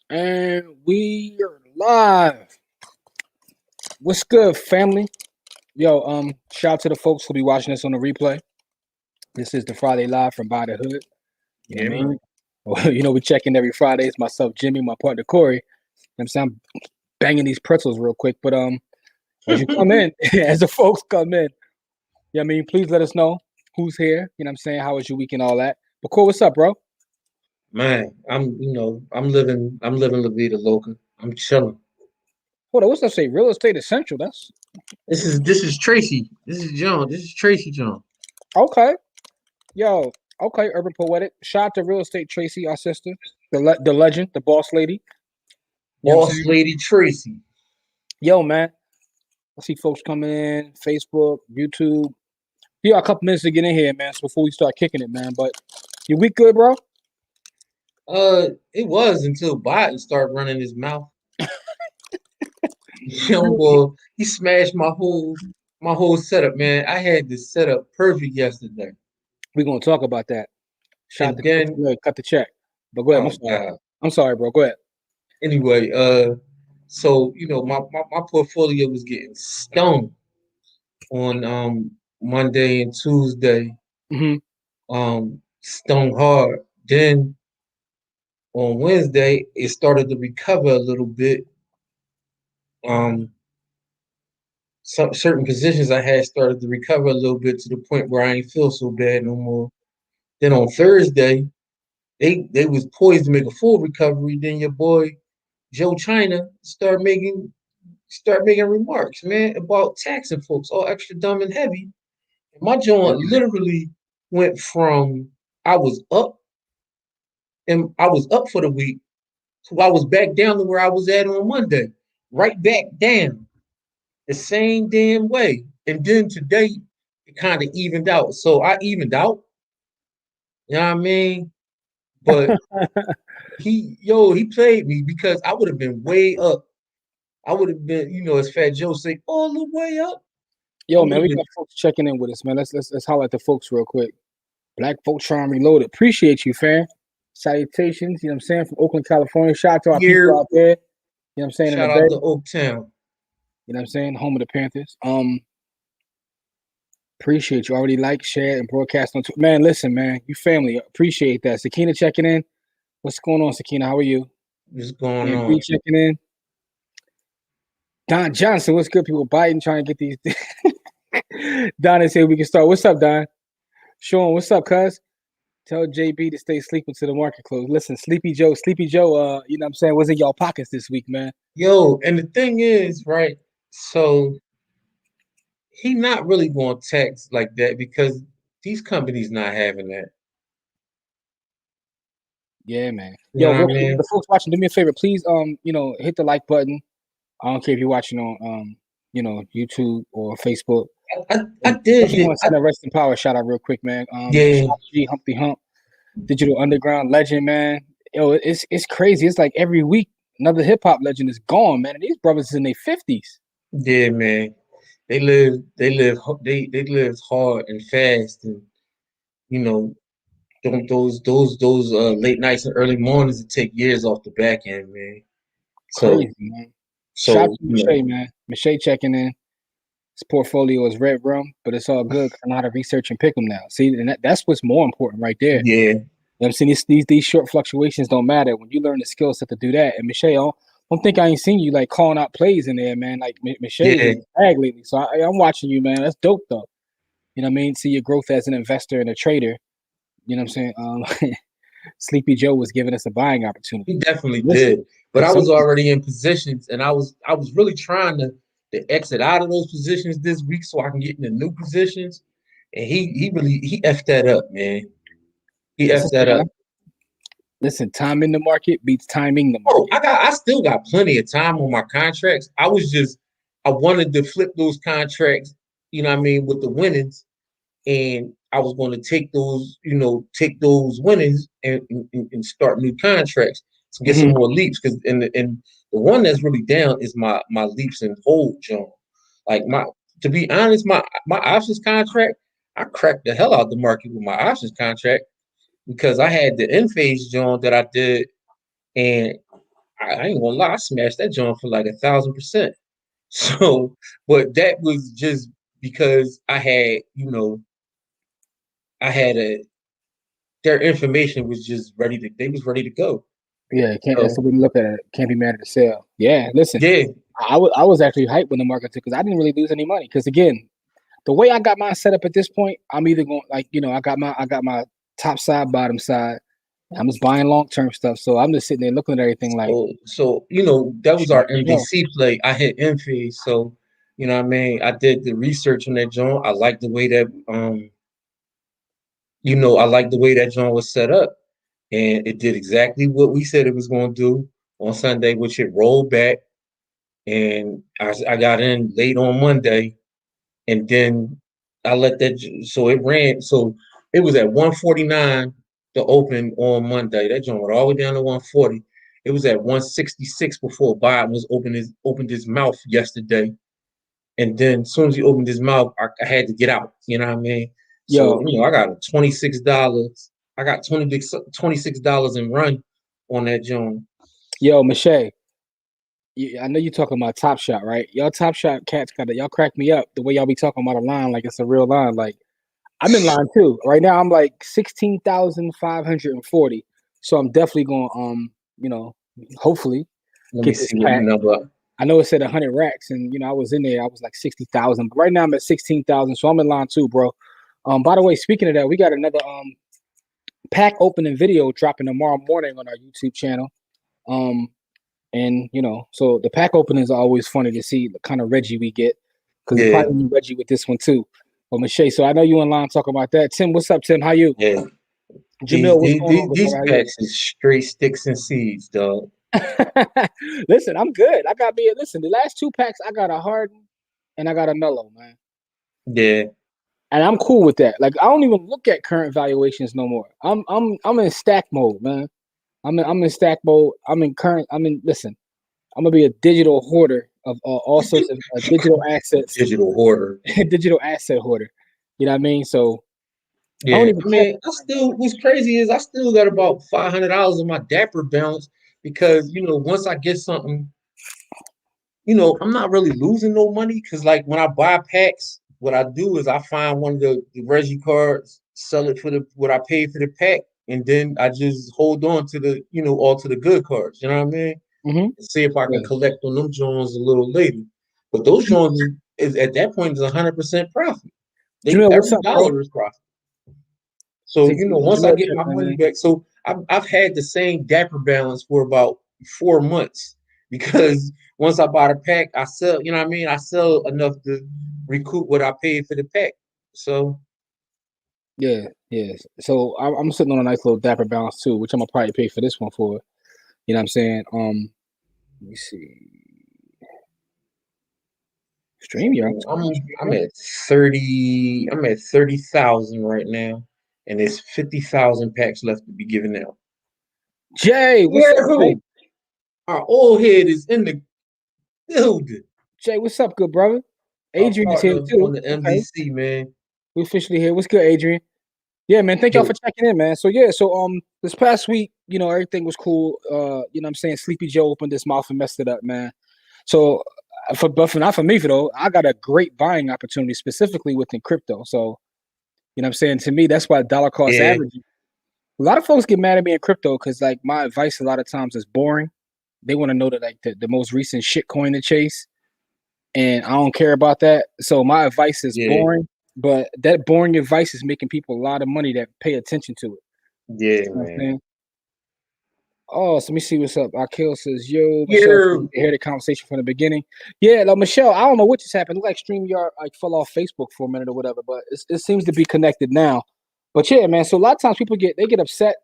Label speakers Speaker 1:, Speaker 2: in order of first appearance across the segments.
Speaker 1: And we are live. What's good, family? Yo, shout out to the folks who'll be watching this on the replay. This is the Friday Live from By the Hood. You know
Speaker 2: Yeah,
Speaker 1: what I mean?
Speaker 2: man.
Speaker 1: Well, we check in every Friday. It's myself, Jimmy, my partner Corey. You know what I'm saying? I'm banging these pretzels real quick, but as you come in, as the folks come in, I mean, please let us know who's here. You know what I'm saying? How was your week and all that? But Corey, what's up, bro?
Speaker 2: Man, I'm living La Vida Loca. I'm chilling.
Speaker 1: Hold on, what's that say? Real estate essential. That's
Speaker 2: This is Tracy. This is John. This is Tracy John.
Speaker 1: okay. Yo, okay, urban poetic. Shout out to real estate Tracy, our sister, the legend, the boss lady. You know what I'm
Speaker 2: Boss
Speaker 1: saying?
Speaker 2: Lady Tracy.
Speaker 1: Yo, man, I see folks coming in, Facebook, YouTube. You got a couple minutes to get in here, man. So before we start kicking it, man. But your week good, bro?
Speaker 2: It was until Biden started running his mouth. Boy, he smashed my whole setup, man. I had this setup perfect yesterday.
Speaker 1: We're gonna talk about that. Shout out
Speaker 2: And
Speaker 1: to
Speaker 2: then,
Speaker 1: cut the check. But go ahead. I'm
Speaker 2: oh
Speaker 1: sorry.
Speaker 2: God.
Speaker 1: I'm sorry, bro. Go ahead.
Speaker 2: Anyway, so my portfolio was getting stoned on Monday and Tuesday,
Speaker 1: Hmm.
Speaker 2: stone hard. Then on Wednesday, it started to recover a little bit. Um, some certain positions I had started to recover a little bit to the point where I ain't feel so bad no more. Then on Thursday, they was poised to make a full recovery. Then your boy Joe China start making remarks, man, about taxing folks all extra dumb and heavy. And my joint literally went from I was up I was up for the week. So I was back down to where I was at on Monday, right back down the same damn way. And then today, it kind of evened out. So I evened out, you know what I mean? But he played me because I would have been way up. I would have been, as Fat Joe say, all the way up. I
Speaker 1: Yo,
Speaker 2: would
Speaker 1: man,
Speaker 2: have
Speaker 1: we
Speaker 2: been,
Speaker 1: got folks checking in with us, man. Let's highlight the folks real quick. Black Voltron Reloaded. Appreciate you, fam. Salutations, you know what I'm saying, from Oakland, California. Shout out to our people
Speaker 2: here.
Speaker 1: out there, you know what I'm saying, in the
Speaker 2: Shout
Speaker 1: Bay,
Speaker 2: out
Speaker 1: you
Speaker 2: to Oaktown.
Speaker 1: know what I'm saying, home of the Panthers. Appreciate you. Already like, share, and broadcast on Twitter. Man, listen, man, you family. Appreciate that. Sakina checking in. What's going on, Sakina? How are you?
Speaker 2: What's going
Speaker 1: And
Speaker 2: on?
Speaker 1: B checking in. Don Johnson, what's good, people? Biden trying to get these. Don is here. We can start. What's up, Don? Sean, what's up, cuz? Tell JB to stay sleeping till the market close. Listen, Sleepy Joe, you know what I'm saying, was in y'all pockets this week, man.
Speaker 2: Yo, and the thing is, right? So he not really going to tax like that because these companies not having that.
Speaker 1: Yeah, man.
Speaker 2: You
Speaker 1: Yo,
Speaker 2: know what I
Speaker 1: real quick,
Speaker 2: mean?
Speaker 1: the folks watching, do me a favor, please, hit the like button. I don't care if you're watching on, YouTube or Facebook.
Speaker 2: I
Speaker 1: And
Speaker 2: did
Speaker 1: definitely
Speaker 2: hit.
Speaker 1: want to send a rest in power shout out real quick, man.
Speaker 2: Yeah,
Speaker 1: Shop G, Humpty Hump, Digital Underground legend, man. Yo, it's crazy. It's like every week another hip hop legend is gone, man. And these brothers is in their 50s.
Speaker 2: yeah, man. They lived hard and fast, and you know, those late nights and early mornings that take years off the back end, man. So
Speaker 1: Crazy, man. Shout out
Speaker 2: so
Speaker 1: to Michelle, man. Michelle checking in. His portfolio is red rum, but it's all good because I know how to research and pick them now. See, and that's what's more important right there.
Speaker 2: yeah,
Speaker 1: You know what I'm saying? These short fluctuations don't matter when you learn the skill set to do that. And Michelle, don't think I ain't seen you like calling out plays in there, man. Like Michelle is
Speaker 2: yeah.
Speaker 1: in the bag lately. So I'm watching you, man. That's dope, though. You know what I mean? See your growth as an investor and a trader. You know what I'm saying? Sleepy Joe was giving us a buying
Speaker 2: He
Speaker 1: opportunity.
Speaker 2: definitely
Speaker 1: Listen,
Speaker 2: did. But
Speaker 1: if
Speaker 2: I was
Speaker 1: somebody,
Speaker 2: already in positions, and I was really trying to exit out of those positions this week so I can get into new positions. And he effed that up, man. He effed that up.
Speaker 1: listen, time in the market beats timing the
Speaker 2: Oh,
Speaker 1: market.
Speaker 2: I still got plenty of time on my contracts. I wanted to flip those contracts, you know what I mean, with the winnings, and I was going to take those winnings and start new contracts to get some
Speaker 1: Mm-hmm.
Speaker 2: more leaps. Because the one that's really down is my leaps and hold, John. Like my to be honest, my options contract, I cracked the hell out the market with my options contract because I had the in phase, John, that I did, and I ain't gonna lie, I smashed that joint for like 1,000%. So, but that was just because I had, I had their information was just they was ready to go.
Speaker 1: Yeah, can't. That's
Speaker 2: So,
Speaker 1: the way to look at it. Can't be mad at the sale. Yeah, listen,
Speaker 2: yeah,
Speaker 1: I was actually hyped when the market took because I didn't really lose any money. Because again, the way I got mine set up at this point, I'm either going like I got my top side, bottom side. I'm just buying long term stuff, so I'm just sitting there looking at everything like,
Speaker 2: so that was
Speaker 1: shit,
Speaker 2: our
Speaker 1: here you go.
Speaker 2: MVC play. I hit Envy, so what I mean. I did the research on that joint. I like the way that I like the way that joint was set up, and it did exactly what we said it was going to do on Sunday, which it rolled back, and I got in late on Monday, and then I let that so it ran. So it was at 149 to open on Monday. That joint went all the way down to 140. It was at 166 before Bob was opened his mouth yesterday. And then as soon as he opened his mouth, I had to get out. You know what I mean? So,
Speaker 1: Yo,
Speaker 2: I got $26. I got $26 in run on that joint.
Speaker 1: yo, Michelle, I know you talking about Top Shot, right? Y'all Top Shot cats y'all crack me up the way y'all be talking about a line like it's a real line. Like I'm in line too. Right now I'm like 16,540. So I'm definitely going hopefully
Speaker 2: Let me
Speaker 1: get this
Speaker 2: see what
Speaker 1: pack.
Speaker 2: number.
Speaker 1: I know it said 100 racks, and I was in there. I was like 60,000, but right now I'm at 16,000, so I'm in line too, bro. By the way, speaking of that, we got another pack opening video dropping tomorrow morning on our YouTube channel. And so the pack openings are always funny to see the kind of Reggie we get because we
Speaker 2: Yeah,
Speaker 1: probably need Reggie with this one too. But Michelle, so I know you in line talking about that. Tim, what's up, Tim? How you?
Speaker 2: yeah.
Speaker 1: Jamil, what's going on,
Speaker 2: These
Speaker 1: bro? How you?
Speaker 2: packs is straight sticks and seeds, dog.
Speaker 1: Listen, I'm good. I got me. Listen, the last two packs, I got a Harden and I got a Mellow, man.
Speaker 2: Yeah,
Speaker 1: And I'm cool with that. Like I don't even look at current valuations no more. I'm in stack mode, man. I'm in stack mode. I'm in current. Listen. I'm gonna be a digital hoarder of all sorts of digital assets,
Speaker 2: digital hoarder.
Speaker 1: digital asset hoarder. You know what I mean? So I don't
Speaker 2: Yeah,
Speaker 1: even
Speaker 2: I
Speaker 1: care.
Speaker 2: mean, what's crazy is I still got about $500 in my Dapper balance because once I get something, I'm not really losing no money because like when I buy packs, what I do is I find one of the Reggie cards, sell it for what I paid for the pack, and then I just hold on to all to the good cards. You know what I mean?
Speaker 1: Mm-hmm.
Speaker 2: And see if I can
Speaker 1: Yeah.
Speaker 2: collect on them Jones a little later. But those Jones is at that point is 100% profit.
Speaker 1: Jamil, what's
Speaker 2: Every
Speaker 1: up, bro?
Speaker 2: dollar is profit. So, once I
Speaker 1: Jamil
Speaker 2: get
Speaker 1: check,
Speaker 2: my money
Speaker 1: man.
Speaker 2: back, so I've had the same Dapper balance for about 4 months because once I buy the pack, I sell, you know what I mean? I sell enough to recoup what I paid for the pack. So,
Speaker 1: Yeah, yeah. So I'm sitting on a nice little dapper balance too, which I'm gonna probably pay for this one for. You know what I'm saying? Let me see. Stream,
Speaker 2: I
Speaker 1: yeah.
Speaker 2: mean, I'm at 30,000 right now, and there's 50,000 packs left to be given out.
Speaker 1: Jay, what's up,
Speaker 2: Yeah,
Speaker 1: Jay?
Speaker 2: our old head is in the building.
Speaker 1: Jay, what's up, good brother?
Speaker 2: Our
Speaker 1: Adrian is here
Speaker 2: partner on
Speaker 1: too.
Speaker 2: the
Speaker 1: Okay,
Speaker 2: MVC, man.
Speaker 1: we officially here. What's good, Adrian? Yeah, man. Thank y'all for
Speaker 2: Yo,
Speaker 1: checking in, man. So yeah, so this past week, everything was cool. You know what I'm saying? Sleepy Joe opened his mouth and messed it up, man. So not for me for though, I got a great buying opportunity specifically within crypto. So, you know what I'm saying? To me, that's why dollar cost
Speaker 2: yeah,
Speaker 1: averaging. A lot of folks get mad at me in crypto because like my advice a lot of times is boring. They want to know that like the most recent shit coin to chase. And I don't care about that. So my advice is
Speaker 2: yeah,
Speaker 1: boring, but that boring advice is making people a lot of money that pay attention to it.
Speaker 2: yeah,
Speaker 1: You know what I'm
Speaker 2: man.
Speaker 1: saying? Oh, so let me see what's up. Akil says, yo, Michelle,
Speaker 2: Yeah,
Speaker 1: can you hear the conversation from the beginning? Yeah, like Michelle, I don't know what just happened. It looked like StreamYard like fell off Facebook for a minute or whatever, but it seems to be connected now. But yeah, man. So a lot of times people get upset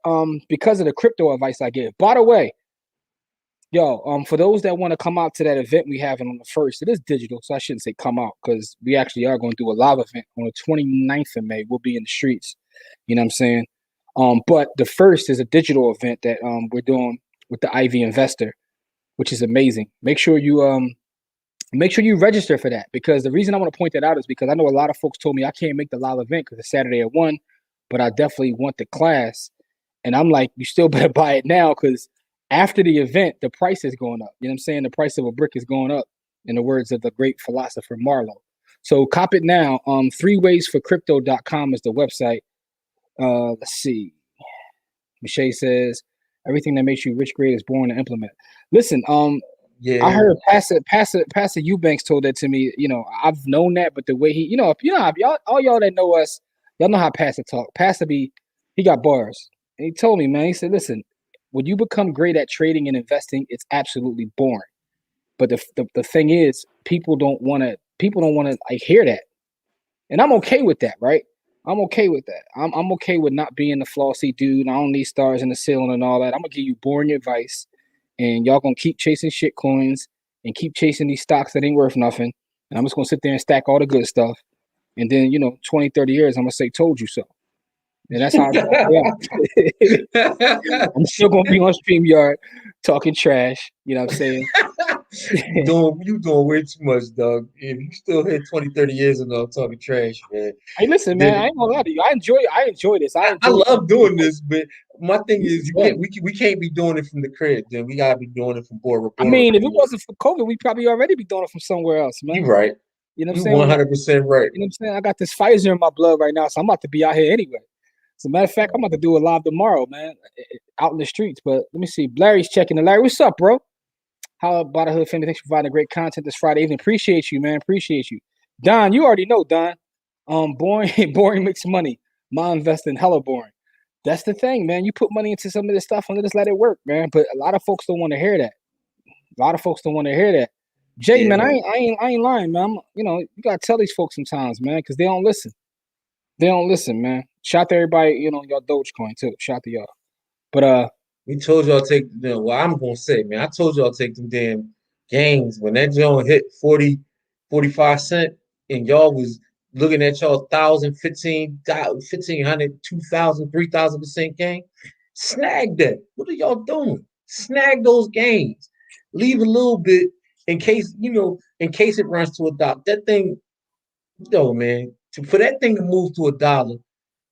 Speaker 1: because of the crypto advice I give. By the way, yo, for those that want to come out to that event we having on the first, it is digital, so I shouldn't say come out because we actually are going to do a live event on the 29th of May. We'll be in the streets. You know what I'm saying? But the first is a digital event that we're doing with the Ivy Investor, which is amazing. Make sure you register for that because the reason I want to point that out is because I know a lot of folks told me I can't make the live event because it's Saturday at 1, but I definitely want the class. And I'm like, you still better buy it now because after the event, the price is going up. You know what I'm saying? The price of a brick is going up, in the words of the great philosopher Marlowe. So cop it now. 3waysforcrypto.com is the website. Let's see. Michelle says, everything that makes you rich great is born to implement. Listen,
Speaker 2: Yeah.
Speaker 1: I heard Pastor Eubanks told that to me. You know, I've known that, but the way he, y'all, all y'all that know us, y'all know how Pastor talk. Pastor he got bars. And he told me, man, he said, listen, when you become great at trading and investing, it's absolutely boring. But the thing is, people don't want to like hear that. And I'm okay with that, right? I'm okay with that. I'm okay with not being the flossy dude. I don't need stars in the ceiling and all that. I'm gonna give you boring advice, and y'all gonna keep chasing shit coins and keep chasing these stocks that ain't worth nothing. And I'm just gonna sit there and stack all the good stuff. And then, 20, 30 years, I'm gonna say, told you so. And that's how I'm still gonna be on StreamYard talking trash. You know what I'm saying?
Speaker 2: You doing way too much, dog. If you still here 20, 30 years ago talking trash, man.
Speaker 1: Hey, listen, man, I ain't gonna lie to you. I enjoy this. I
Speaker 2: I
Speaker 1: enjoy
Speaker 2: love doing this, but my thing is
Speaker 1: yeah.
Speaker 2: we can't be doing it from the crib. Then we gotta be doing it from board.
Speaker 1: I mean, if it wasn't for COVID, we'd probably already be doing it from somewhere else, man.
Speaker 2: You right.
Speaker 1: You know what I'm
Speaker 2: You
Speaker 1: saying?
Speaker 2: 100% right.
Speaker 1: You know what I'm saying? I got this Pfizer in my blood right now, so I'm about to be out here anyway. As a matter of fact, I'm about to do a live tomorrow, man, out in the streets. But let me see. Larry's checking in. Larry, what's up, bro? How about the hood family? Thanks for providing great content this Friday evening. Appreciate you, man. Appreciate you. Don, you already know, Don. Boring makes money. My investing hella boring. That's the thing, man. You put money into some of this stuff and just let it work, man. But a lot of folks don't want to hear that. A lot of folks don't want to hear that. Jay,
Speaker 2: Yeah,
Speaker 1: man, I ain't lying, man. You gotta tell these folks sometimes, man, because they don't listen. They don't listen, man. Shout to everybody, y'all Dogecoin too. Shout to y'all. But
Speaker 2: we told y'all take well, I'm gonna say, man, I told y'all take them damn games when that joint hit 40, 45 cent, and y'all was looking at y'all 1,000, 1,500, 2,000, 3,000% gain. Snag that. What are y'all doing? Snag those gains. Leave a little bit in case, in case it runs to $1. That thing, man, for that thing to move to $1,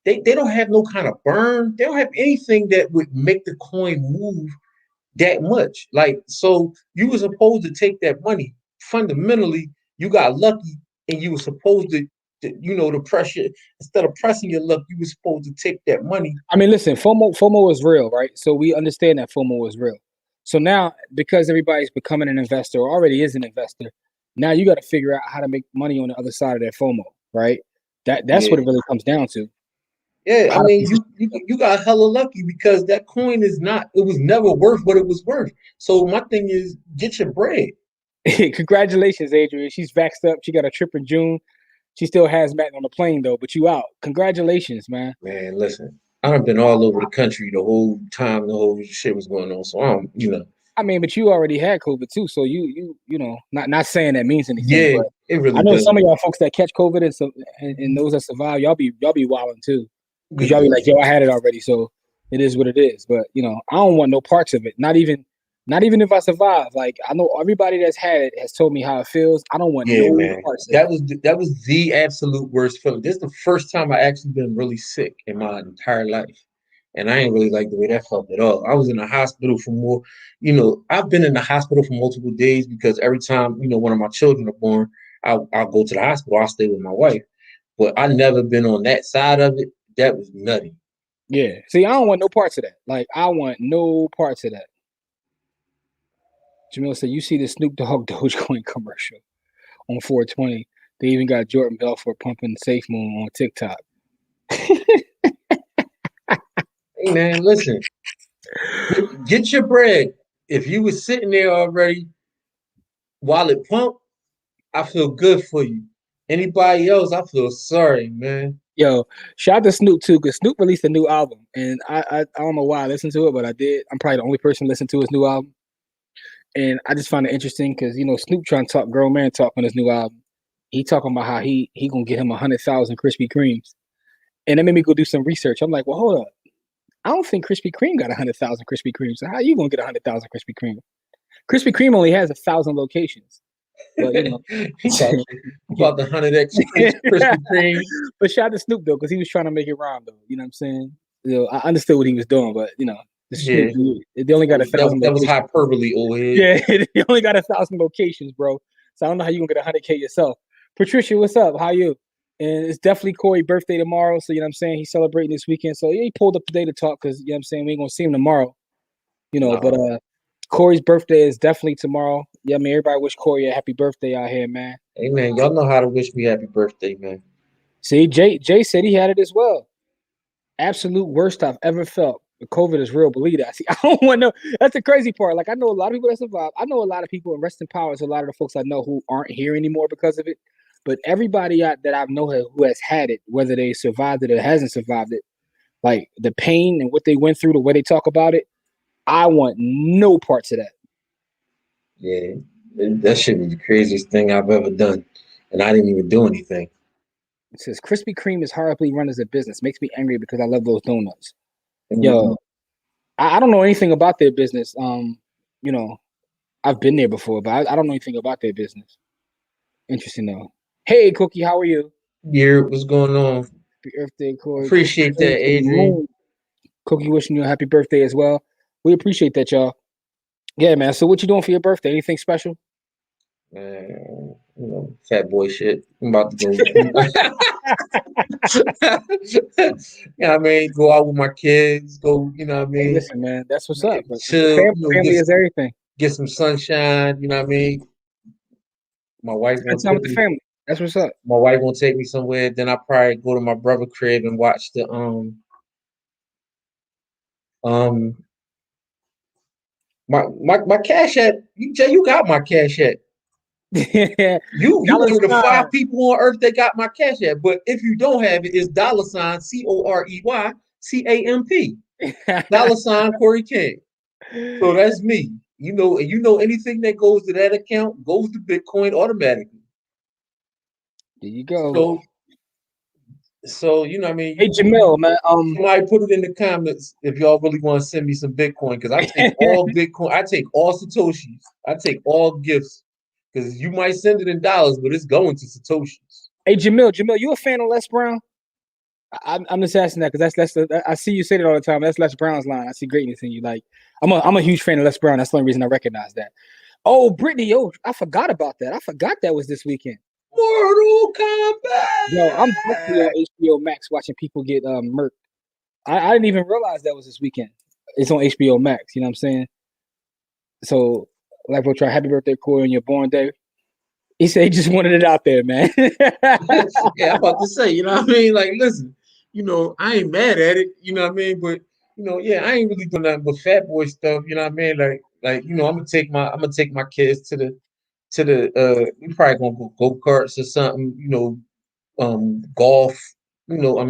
Speaker 2: they don't have no kind of burn. They don't have anything that would make the coin move that much. Like, so you were supposed to take that money. Fundamentally, you got lucky and you were supposed to the pressure, instead of pressing your luck, you were supposed to take that money.
Speaker 1: I mean, listen, FOMO is real, right? So we understand that FOMO is real. So now, because everybody's becoming an investor or already is an investor, now you got to figure out how to make money on the other side of that FOMO, right? That's what it really comes down to.
Speaker 2: Yeah, I mean, you got hella lucky because that coin it was never worth what it was worth. So my thing is, get your bread.
Speaker 1: Congratulations, Adrian. She's vaxxed up. She got a trip in June. She still has Matt on the plane though, but you out. Congratulations, man.
Speaker 2: Man, listen, I've been all over the country the whole time the whole shit was going on. So
Speaker 1: I mean, but you already had COVID too, so not saying that means anything.
Speaker 2: Yeah,
Speaker 1: but
Speaker 2: it really
Speaker 1: I know
Speaker 2: does.
Speaker 1: some of y'all folks that catch COVID and those that survive, y'all be wilding too, because y'all be like, yo, I had it already, so it is what it is. But I don't want no parts of it. Not even if I survive. Like, I know everybody that's had it has told me how it feels. I don't want no parts of
Speaker 2: it. That was the absolute worst feeling. This is the first time I actually been really sick in my entire life. And I ain't really like the way that felt at all. I was in the hospital for more, I've been in the hospital for multiple days because every time, one of my children are born, I'll go to the hospital. I'll stay with my wife. But I never been on that side of it. That was nutty.
Speaker 1: Yeah. See, I don't want no parts of that. Like, I want no parts of that. Jamil said, you see the Snoop Dogg Dogecoin commercial on 420. They even got Jordan Belfort pumping Safe Moon on TikTok.
Speaker 2: Hey, man, listen. Get your bread. If you was sitting there already while it pumped, I feel good for you. Anybody else, I feel sorry, man.
Speaker 1: Yo, shout out to Snoop too, because Snoop released a new album, and I don't know why I listened to it, but I did. I'm probably the only person to listen to his new album, and I just find it interesting because Snoop trying to talk grown man talk on his new album. He talking about how he gonna get him 100,000 Krispy Kremes, and that made me go do some research. I'm like, well, hold up, I don't think Krispy Kreme got 100,000 Krispy Kremes. So how you gonna get 100,000 Krispy Kreme? Krispy Kreme only has 1,000 locations. But
Speaker 2: he about the 100x Krispy Kreme.
Speaker 1: But shout out to Snoop though, because he was trying to make it rhyme though. You know what I'm saying? I understood what he was doing, but
Speaker 2: Yeah,
Speaker 1: They only got 1,000
Speaker 2: that was
Speaker 1: locations.
Speaker 2: hyperbole, old head.
Speaker 1: Yeah, they only got 1,000 locations, bro. So I don't know how you gonna get 100K yourself. Patricia, what's up? How you? And it's definitely Corey's birthday tomorrow. So you know what I'm saying? He's celebrating this weekend. So yeah, he pulled up today to talk because you know what I'm saying we ain't gonna see him tomorrow. But Corey's birthday is definitely tomorrow. Yeah, I mean everybody wish Corey a happy birthday out here, man.
Speaker 2: Hey man, y'all know how to wish me happy birthday, man.
Speaker 1: See, Jay said he had it as well. Absolute worst I've ever felt. The COVID is real. Believe that. See, I don't want to know. That's the crazy part. Like I know a lot of people that survive. I know a lot of people, and rest in power is a lot of the folks I know who aren't here anymore because of it. But everybody that I know who has had it, whether they survived it or hasn't survived it, like the pain and what they went through, the way they talk about it, I want no parts of that.
Speaker 2: Yeah, that shit was the craziest thing I've ever done, and I didn't even do anything.
Speaker 1: It says Krispy Kreme is horribly run as a business. Makes me angry because I love those donuts.
Speaker 2: Mm-hmm.
Speaker 1: Yo, I don't know anything about their business. I've been there before, but I don't know anything about their business. Interesting though. Hey, Cookie, how are you?
Speaker 2: Yeah, what's going on?
Speaker 1: Happy birthday, Corey.
Speaker 2: Appreciate that, Adrian.
Speaker 1: Cookie wishing you a happy birthday as well. We appreciate that, y'all. Yeah, man. So what you doing for your birthday? Anything special?
Speaker 2: Fat boy shit. I'm about to go. I mean, go out with my kids. Go, you know what I
Speaker 1: Hey,
Speaker 2: mean?
Speaker 1: listen, man. That's what's up. But
Speaker 2: Chill.
Speaker 1: family is everything.
Speaker 2: Get some sunshine. You know what I mean? My wife
Speaker 1: Spend
Speaker 2: won't
Speaker 1: time
Speaker 2: take
Speaker 1: with the
Speaker 2: me.
Speaker 1: family. That's what's up.
Speaker 2: My wife won't take me somewhere. Then I probably go to my brother's crib and watch the um my cash app. You got my cash app. You
Speaker 1: Dollar
Speaker 2: one of the
Speaker 1: sign.
Speaker 2: 5 people on earth that got my cash app. But if you don't have it, it's $CoreYCamp. $Corey King. So that's me. You know anything that goes to that account goes to Bitcoin automatically.
Speaker 1: There you go.
Speaker 2: So you know what I mean.
Speaker 1: Hey, Jamil, man.
Speaker 2: Somebody put it in the comments if y'all really want to send me some Bitcoin because I take all Bitcoin. I take all Satoshis. I take all gifts because you might send it in dollars, but it's going to Satoshis.
Speaker 1: Hey, Jamil, you a fan of Les Brown? I'm just asking that because I see you say it all the time. That's Les Brown's line. I see greatness in you. Like I'm a huge fan of Les Brown. That's the only reason I recognize that. Oh, Brittany, I forgot about that. I forgot that was this weekend.
Speaker 2: Mortal Kombat.
Speaker 1: Yo, I'm definitely on HBO Max watching people get murked. I didn't even realize that was this weekend. It's on HBO Max. You know what I'm saying? So, like, we'll try happy birthday, Corey, on your born day. He said he just wanted it out there, man.
Speaker 2: Yeah, I'm about to say, you know what I mean? Like, listen, I ain't mad at it, you know what I mean? But yeah, I ain't really doing nothing but fat boy stuff, you know what I mean? Like, I'm gonna take my kids to the we probably gonna go karts or something, golf, putts, you know what I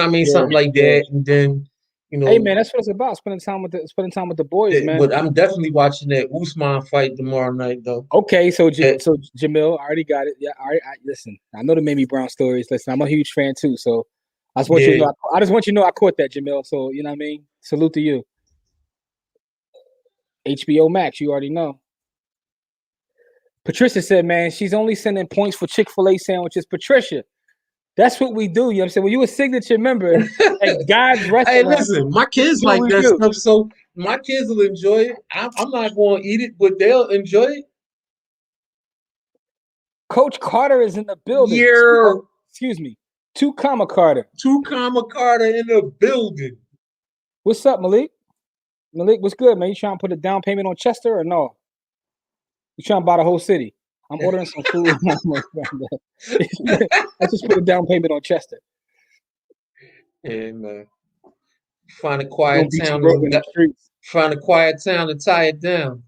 Speaker 2: mean, something like that, and then
Speaker 1: Hey man, that's what it's about. Spending time with the boys, man.
Speaker 2: But I'm definitely watching that Usman fight tomorrow night, though.
Speaker 1: Okay, so Jamil, I already got it. Yeah, all right. Listen, I know the Mamie Brown stories. Listen, I'm a huge fan too. So I just want you to know. I just want you to know I caught that, Jamil. So you know what I mean. Salute to you. HBO Max, you already know. Patricia said, "Man, she's only sending points for Chick-fil-A sandwiches." Patricia, that's what we do. You know what I'm saying? When you a signature member at God's restaurant.
Speaker 2: Hey, listen, my kids like that stuff, so my kids will enjoy it. I'm not going to eat it, but they'll enjoy it.
Speaker 1: Coach Carter is in the building.
Speaker 2: Yeah.
Speaker 1: Excuse me. 2 comma Carter.
Speaker 2: 2 comma Carter in the building.
Speaker 1: What's up, Malik? Malik, what's good, man? You trying to put a down payment on Chester or no? You trying to buy the whole city? I'm ordering some food. Let's just put a down payment on Chester.
Speaker 2: Yeah, man. Find a quiet town. Find a quiet town and tie it down.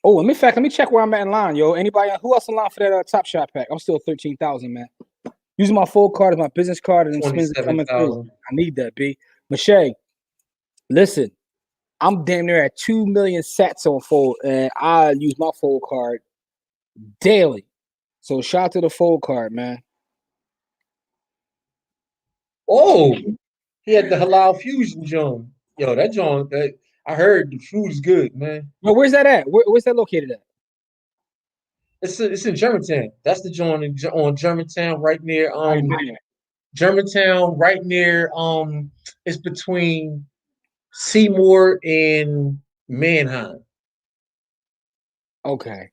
Speaker 1: Oh, let me check where I'm at in line, yo. Anybody who else in line for that Top Shot pack? I'm still 13,000, man. Using my full card as my business card and spins coming through. I need that, B. Mache, listen, I'm damn near at 2 million sats on fold, and I use my fold card daily. So shout out to the fold card, man.
Speaker 2: Oh, he had the halal fusion joint. Yo, that joint, I heard the food is good, man.
Speaker 1: Well, where's that at? Where's that located at?
Speaker 2: It's in Germantown. That's the joint on Germantown, right near Germantown, right near it's between Seymour and Manheim.
Speaker 1: Okay.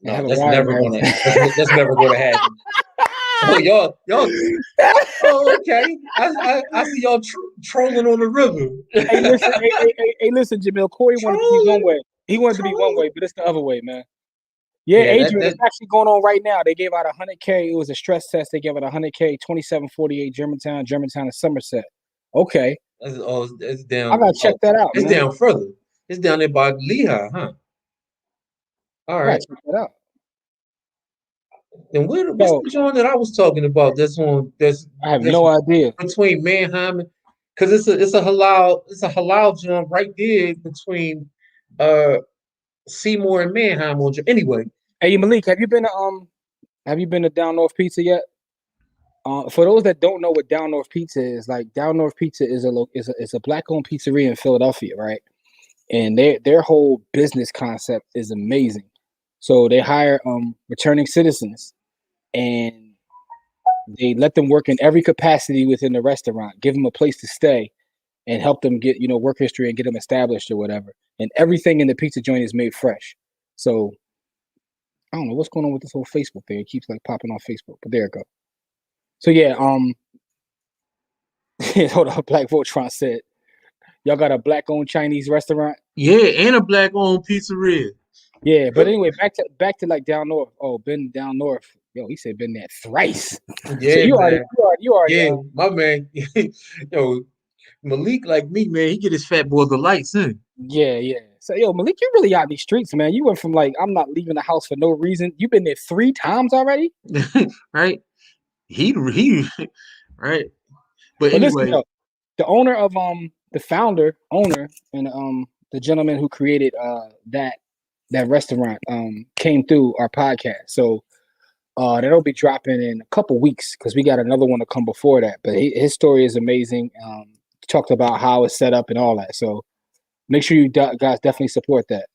Speaker 1: And
Speaker 2: No,
Speaker 1: have a
Speaker 2: that's
Speaker 1: ride
Speaker 2: never
Speaker 1: there.
Speaker 2: gonna that's never gonna happen. Oh, y'all. Oh, okay. I see y'all trolling on the river.
Speaker 1: Hey, listen, listen, Jamil. Corey wanted to be one
Speaker 2: Trolling,
Speaker 1: way. He wanted to be one
Speaker 2: trolling.
Speaker 1: way, but it's the other way, man. Yeah,
Speaker 2: Yeah,
Speaker 1: Adrian,
Speaker 2: that
Speaker 1: it's actually going on right now. They gave out 100K. It was a stress test. They gave out 100K, 2748 Germantown and Somerset. Okay.
Speaker 2: it's
Speaker 1: I
Speaker 2: down.
Speaker 1: gotta check
Speaker 2: Oh,
Speaker 1: that out,
Speaker 2: it's
Speaker 1: man.
Speaker 2: down further. It's down there by Lehigh, huh? All
Speaker 1: I gotta
Speaker 2: right.
Speaker 1: check that out.
Speaker 2: Then what's
Speaker 1: So
Speaker 2: the joint that I was talking about?
Speaker 1: I have
Speaker 2: That's
Speaker 1: no idea.
Speaker 2: between Manheim because it's a halal joint right there between uh Seymour and Manheim. Anyway,
Speaker 1: Hey Malik, have you been to Down North Pizza yet? For those that don't know what Down North Pizza is, like Down North Pizza is a black owned pizzeria in Philadelphia, right? And their whole business concept is amazing. So they hire returning citizens and they let them work in every capacity within the restaurant, give them a place to stay, and help them get work history and get them established or whatever. And everything in the pizza joint is made fresh. So I don't know what's going on with this whole Facebook thing. It keeps like popping on Facebook, but there it go. So yeah, hold on. Black Voltron said, "Y'all got a black-owned Chinese restaurant."
Speaker 2: yeah, and a black-owned pizzeria.
Speaker 1: Yeah, but anyway, back to like down north. Oh, been down north. Yo, he said been there thrice. So
Speaker 2: Yeah, man.
Speaker 1: you already
Speaker 2: Yeah, my man. Yo, Malik, like me, man, he get his fat boy the lights, huh?
Speaker 1: yeah. So yo, Malik, you really out these streets, man. You went from like I'm not leaving the house for no reason. You've been there 3 times already.
Speaker 2: Right? He right. But
Speaker 1: But listen,
Speaker 2: anyway,
Speaker 1: yo, the owner of the founder, owner, and the gentleman who created that restaurant came through our podcast. So that'll be dropping in a couple weeks because we got another one to come before that. But his story is amazing. Talked about how it's set up and all that. So make sure you guys definitely support that.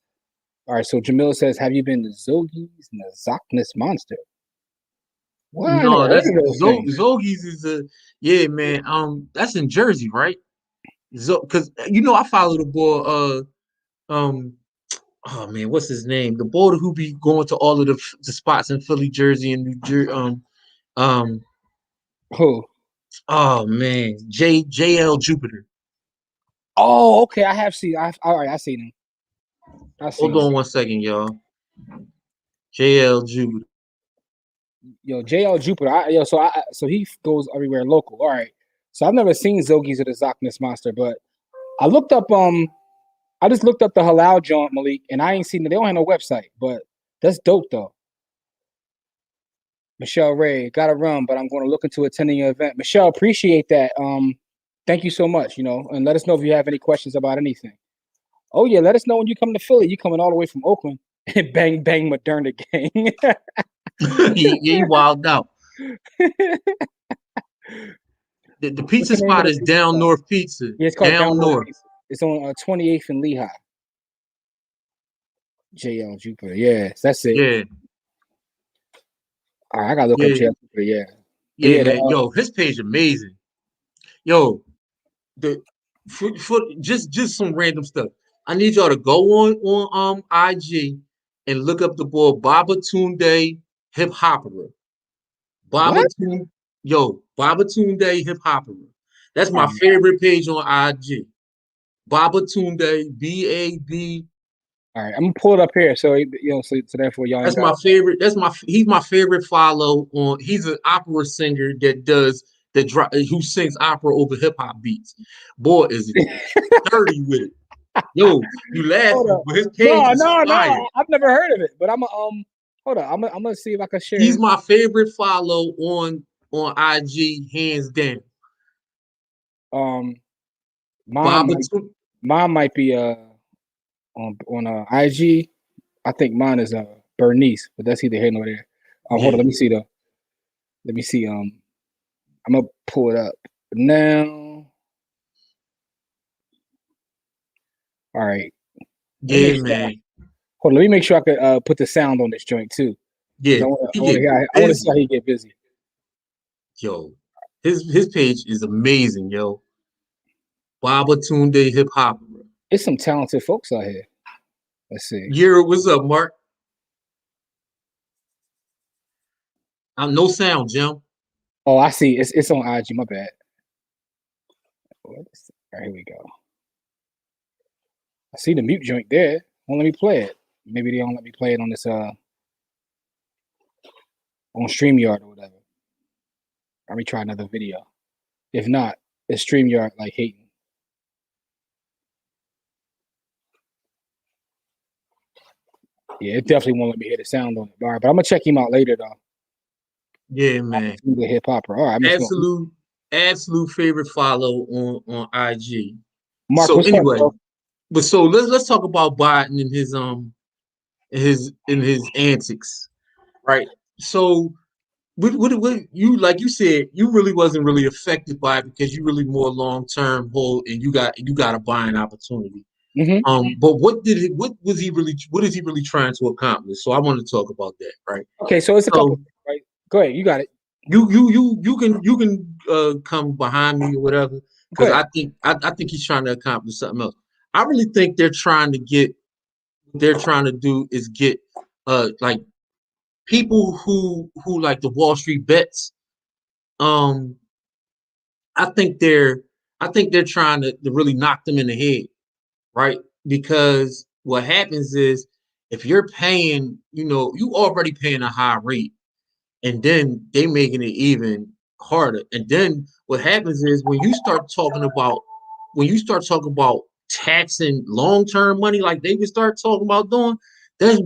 Speaker 1: All right. So Jamil says, "Have you been to Zogi's and the Zockness Monster?" What? I never
Speaker 2: no,
Speaker 1: heard
Speaker 2: that's
Speaker 1: of those things.
Speaker 2: Zogies is a yeah, man. That's in Jersey, right? Because I follow the boy. Um, oh man, what's his name? The boy who be going to all of the spots in Philly, Jersey, and New Jersey. Um.
Speaker 1: Who?
Speaker 2: Oh man, JL Jupiter.
Speaker 1: Oh, okay. I have seen. All right. I seen him. I
Speaker 2: Hold
Speaker 1: seen him.
Speaker 2: on one second, y'all. JL Jupiter.
Speaker 1: Yo, JL Jupiter. So he goes everywhere local. All right. So I've never seen Zogi's or the Zockness Monster, but I looked up I just looked up the halal joint, Malik, and I ain't seen it. They don't have no website, but that's dope though. Michelle Ray, gotta run, but I'm going to look into attending your event. Michelle, appreciate that. Thank you so much. And let us know if you have any questions about anything. Oh yeah, let us know when you come to Philly. You coming all the way from Oakland and bang bang Moderna gang.
Speaker 2: He wild out. The
Speaker 1: What's
Speaker 2: pizza
Speaker 1: the name of
Speaker 2: spot
Speaker 1: the
Speaker 2: is
Speaker 1: pizza
Speaker 2: Down
Speaker 1: spot?
Speaker 2: North Pizza.
Speaker 1: Yeah, it's called
Speaker 2: Down
Speaker 1: Down North
Speaker 2: North.
Speaker 1: Pizza. It's on 28th and Lehigh. JL Jupiter. Yes, that's it.
Speaker 2: Yeah,
Speaker 1: All right, I gotta look up
Speaker 2: yeah,
Speaker 1: JL Jupiter. Yeah, but
Speaker 2: yeah,
Speaker 1: yeah,
Speaker 2: man. Yo, his page amazing. Yo, the for just some random stuff. I need y'all to go on IG and look up the boy Baba Tunde Hip Hopera. Baba
Speaker 1: what?
Speaker 2: Tunde, Baba Tunde Hip Hopera. That's
Speaker 1: All
Speaker 2: my
Speaker 1: right,
Speaker 2: favorite page on IG. Baba Tunde, BAB.
Speaker 1: all right. I'm gonna pull it up here. So therefore y'all ain't
Speaker 2: That's
Speaker 1: got.
Speaker 2: my favorite. He's my favorite follow on. He's an opera singer who sings opera over hip hop beats. Boy is dirty with it. Yo, you
Speaker 1: Hold
Speaker 2: laughing,
Speaker 1: up.
Speaker 2: but his page
Speaker 1: No,
Speaker 2: is
Speaker 1: no,
Speaker 2: fire.
Speaker 1: no. I've never heard of it, but hold on. I'm gonna see if I can
Speaker 2: He's
Speaker 1: share.
Speaker 2: my favorite follow on IG, hands down.
Speaker 1: Um, mine
Speaker 2: Baba,
Speaker 1: might mine might be on IG. I think mine is Bernice, but that's either here nor there. Hold on.
Speaker 2: yeah,
Speaker 1: Let me see though. Let me see. I'm gonna pull it up now. All right. Let me
Speaker 2: yeah,
Speaker 1: make sure.
Speaker 2: man,
Speaker 1: Hold on. Let me make sure I could put the sound on this joint too, because
Speaker 2: yeah.
Speaker 1: I want
Speaker 2: He
Speaker 1: to
Speaker 2: get
Speaker 1: hear. I want to see how
Speaker 2: busy.
Speaker 1: he get busy.
Speaker 2: Yo, his page is amazing, yo. Baba Tunde Hip Hop.
Speaker 1: It's some talented folks out here. Let's see.
Speaker 2: Yeah, what's up, Mark? I'm no sound, Jim.
Speaker 1: Oh, I see. It's on IG. My bad. All right, here we go. I see the mute joint there. Won't let me play it. Maybe they don't let me play it on this on StreamYard or whatever. Let me try another video. If not, it's StreamYard like hating. Yeah, it definitely won't let me hear the sound on it. All right, but I'm gonna check him out later though.
Speaker 2: Yeah, man.
Speaker 1: The hip hopper. All right,
Speaker 2: Absolute favorite follow on IG.
Speaker 1: Mark,
Speaker 2: So
Speaker 1: what's up,
Speaker 2: anyway,
Speaker 1: bro?
Speaker 2: but so let's talk about Biden and his antics, right? So what you like you said you really wasn't really affected by it because you really more long term hold and you got a buying opportunity.
Speaker 1: Mm-hmm.
Speaker 2: But what is he really trying to accomplish? So I want to talk about that, right?
Speaker 1: Okay, so it's a couple. Right, go ahead. You got it.
Speaker 2: You can come behind me or whatever
Speaker 1: Go
Speaker 2: because
Speaker 1: ahead.
Speaker 2: I think he's trying to accomplish something else. I really think they're trying to do is get like people who like the Wall Street bets. Um, I think they're trying to really knock them in the head, right? Because what happens is if you're paying, you already paying a high rate, and then they making it even harder. And then what happens is when you start talking about taxing long term money like they would start talking about doing, that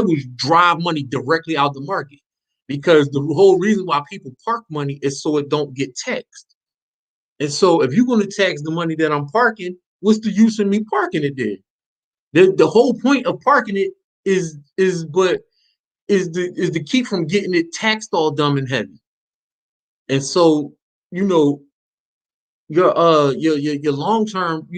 Speaker 2: would drive money directly out the market. Because the whole reason why people park money is so it don't get taxed. And so if you're going to tax the money that I'm parking, what's the use of me parking it there? The whole point of parking it is to keep from getting it taxed all dumb and heavy. And so, you know, your long term,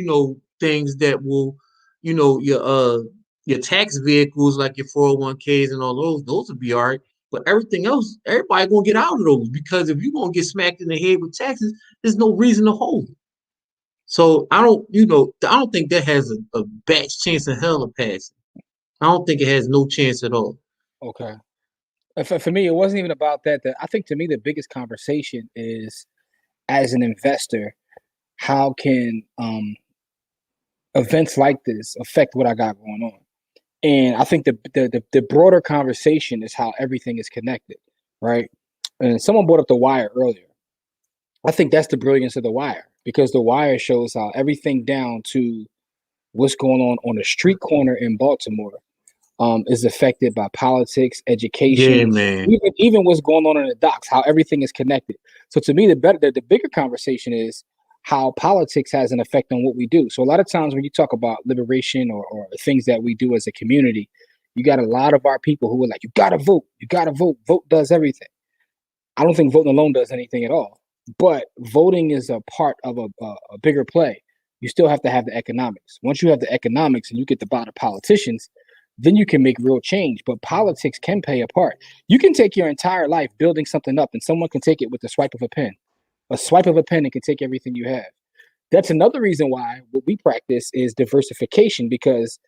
Speaker 2: things that will, your tax vehicles like your 401ks and all those will be all right. But everything else, everybody gonna get out of those because if you're gonna get smacked in the head with taxes, there's no reason to hold it. So I don't think that has a bad chance in hell of passing. I don't think it has no chance at all.
Speaker 1: Okay. For me, it wasn't even about that. I think to me the biggest conversation is as an investor, how can events like this affect what I got going on? And I think the broader conversation is how everything is connected, right? And someone brought up the wire earlier. I think that's the brilliance of the wire because the wire shows how everything down to what's going on a street corner in Baltimore is affected by politics,
Speaker 2: Yeah,
Speaker 1: education,
Speaker 2: man.
Speaker 1: even what's going on in the docks, how everything is connected. So to me, the bigger conversation is how politics has an effect on what we do. So a lot of times when you talk about liberation or things that we do as a community, you got a lot of our people who are like, you gotta vote, vote does everything. I don't think voting alone does anything at all. But voting is a part of a bigger play. You still have to have the economics. Once you have the economics and you get the bottom politicians, then you can make real change. But politics can play a part. You can take your entire life building something up, and someone can take it with the swipe of a pen. A swipe of a pen and can take everything you have. That's another reason why what we practice is diversification, because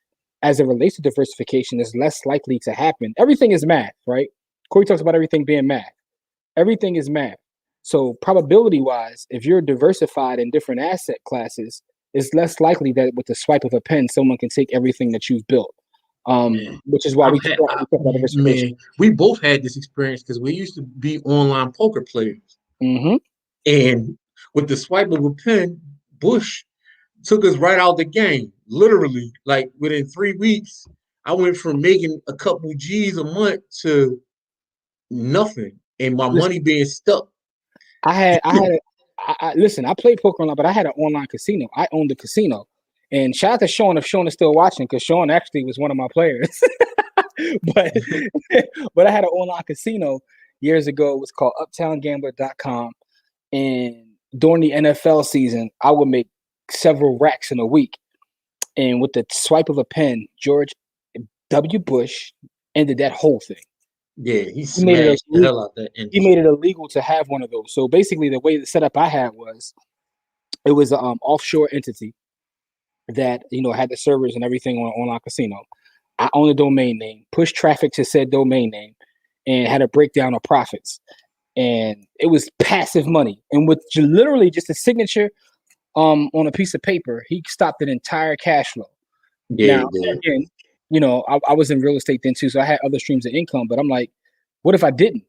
Speaker 1: as it relates to diversification, is less likely to happen. Everything is math, right? Corey talks about everything being math. Everything is math. So probability wise, if you're diversified in different asset classes, it's less likely that with the swipe of a pen, someone can take everything that you've built.
Speaker 2: Man,
Speaker 1: Which is why we talk about diversification.
Speaker 2: man, we both had this experience because we used to be online poker players,
Speaker 1: Mm-hmm.
Speaker 2: and with the swipe of a pen, Bush took us right out the game. Literally, like within 3 weeks, I went from making a couple G's a month to nothing, and my
Speaker 1: Listen,
Speaker 2: money being stuck.
Speaker 1: listen, I played poker online, but I had an online casino. I owned a casino. And shout out to Sean if Sean is still watching, because Sean actually was one of my players. but but I had an online casino years ago. It was called uptowngambler.com. And during the NFL season, I would make several racks in a week. And with the swipe of a pen, George W. Bush ended that whole thing.
Speaker 2: Yeah, he
Speaker 1: He made it
Speaker 2: smashed the hell out that
Speaker 1: he
Speaker 2: industry.
Speaker 1: made it illegal to have one of those. So basically, the way the setup I had was it was an offshore entity that had the servers and everything on online casino. I own the domain name, pushed traffic to said domain name, and had a breakdown of profits. And it was passive money. And with literally just a signature on a piece of paper, he stopped an entire cash flow.
Speaker 2: Yeah,
Speaker 1: Now,
Speaker 2: he did.
Speaker 1: again, I was in real estate then too, so I had other streams of income. But I'm like, what if I didn't?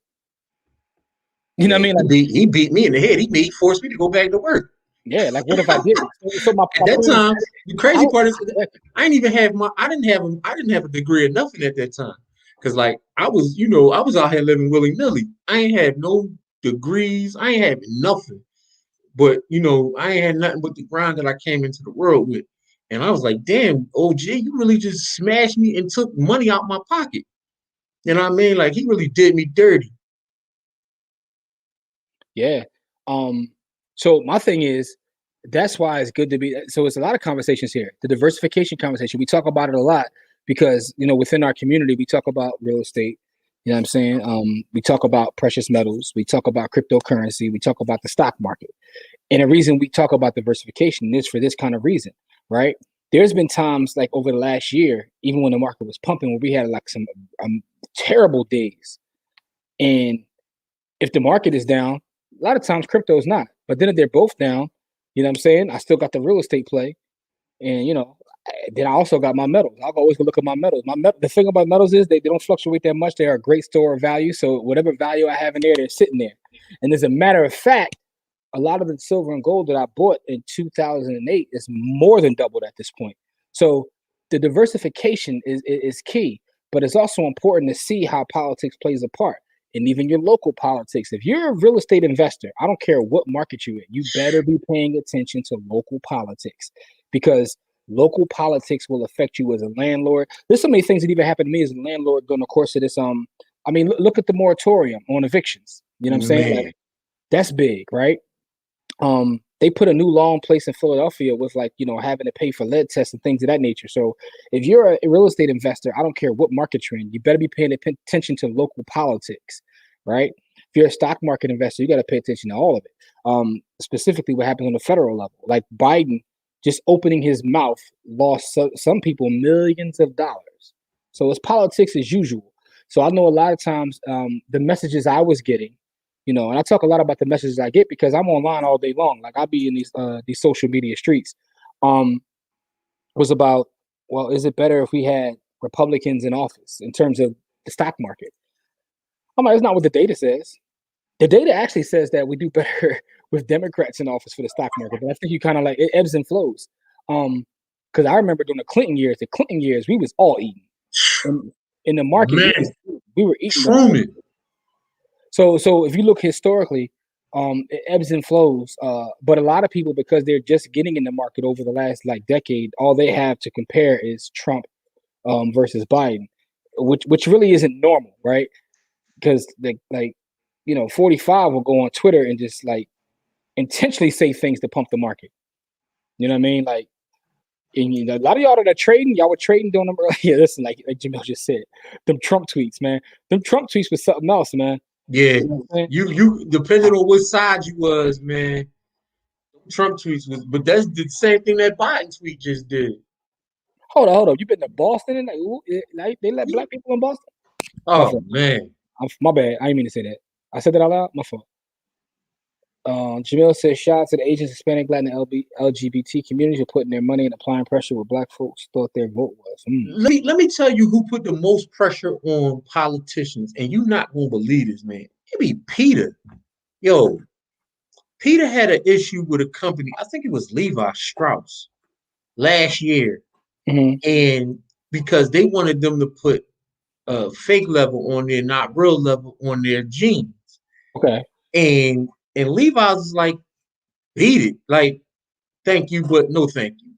Speaker 1: You know
Speaker 2: Yeah,
Speaker 1: what I mean?
Speaker 2: he beat me in the head. He forced me to go back to work.
Speaker 1: Yeah, like what if I didn't? So
Speaker 2: At
Speaker 1: my
Speaker 2: that
Speaker 1: point is,
Speaker 2: time, the
Speaker 1: I
Speaker 2: crazy
Speaker 1: don't.
Speaker 2: part is I didn't have a degree or nothing at that time. Cause like I was, I was out here living willy nilly. I ain't had no degrees. I ain't had nothing. But I ain't had nothing but the grind that I came into the world with. And I was like, damn, OG, you really just smashed me and took money out my pocket. You know what I mean? Like he really did me dirty.
Speaker 1: Yeah. Um. So my thing is, that's why it's good to be. So it's a lot of conversations here. The diversification conversation. We talk about it a lot because within our community we talk about real estate. You know what I'm saying? We talk about precious metals. We talk about cryptocurrency. We talk about the stock market. And the reason we talk about diversification is for this kind of reason, right? There's been times like over the last year, even when the market was pumping, where we had like some terrible days. And if the market is down, a lot of times crypto is not. But then if they're both down, you know what I'm saying? I still got the real estate play. And, then I also got my metals. I'll always go look at my metals. The thing about metals is they don't fluctuate that much. They are a great store of value. So whatever value I have in there, they're sitting there. And as a matter of fact, a lot of the silver and gold that I bought in 2008 is more than doubled at this point. So the diversification is key, but it's also important to see how politics plays a part and even your local politics. If you're a real estate investor, I don't care what market you're in, you better be paying attention to local politics because local politics will affect you as a landlord. There's so many things that even happened to me as a landlord during the course of this. I mean, look at the moratorium on evictions. You know what I'm saying? Like
Speaker 2: Man.
Speaker 1: that's big, right? They put a new law in place in Philadelphia with like having to pay for lead tests and things of that nature. So if you're a real estate investor, I don't care what market you're in, you better be paying attention to local politics, right? If you're a stock market investor, you got to pay attention to all of it. Specifically, what happens on the federal level, like Biden just opening his mouth lost some people millions of dollars. So it's politics as usual. So I know a lot of times the messages I was getting and I talk a lot about the messages I get because I'm online all day long. Like I'll be in these social media streets. Was about, well, is it better if we had Republicans in office in terms of the stock market? I'm like, it's not what the data says. The data actually says that we do better with Democrats in office for the stock market, but I think you kind of like it ebbs and flows. Because I remember during the Clinton years, we was all eating. In the market,
Speaker 2: Man,
Speaker 1: we were eating the market.
Speaker 2: Truman.
Speaker 1: So if you look historically, it ebbs and flows. But a lot of people, because they're just getting in the market over the last like decade, all they have to compare is Trump versus Biden, which really isn't normal, right? Because 45 will go on Twitter and just like intentionally say things to pump the market. You know what I mean? Like, and, a lot of y'all that are trading, y'all were trading doing them earlier. Yeah, listen, like Jamil just said, them Trump tweets, man. Them Trump tweets was something else, man.
Speaker 2: Yeah.
Speaker 1: You know what I'm saying?
Speaker 2: You depending on which side you was, man. Trump tweets was, but that's the same thing that Biden tweet just did.
Speaker 1: Hold up. You been to Boston and like they let black people in Boston? My
Speaker 2: Oh
Speaker 1: fault.
Speaker 2: man.
Speaker 1: My bad. I didn't mean to say that. I said that out loud. My fault. Jamil says, shout out to the Asian, Hispanic, Latin, LGBT communities who putting their money and applying pressure where black folks thought their vote was.
Speaker 2: Let me tell you who put the most pressure on politicians, and you not gonna believe this, man. It be Peter. Yo, Peter had an issue with a company. I think it was Levi Strauss last year,
Speaker 1: Mm-hmm.
Speaker 2: and because they wanted them to put a fake level on there, not real level on their jeans,
Speaker 1: Okay.
Speaker 2: and Levi's is like, beat it, like thank you, but no thank you.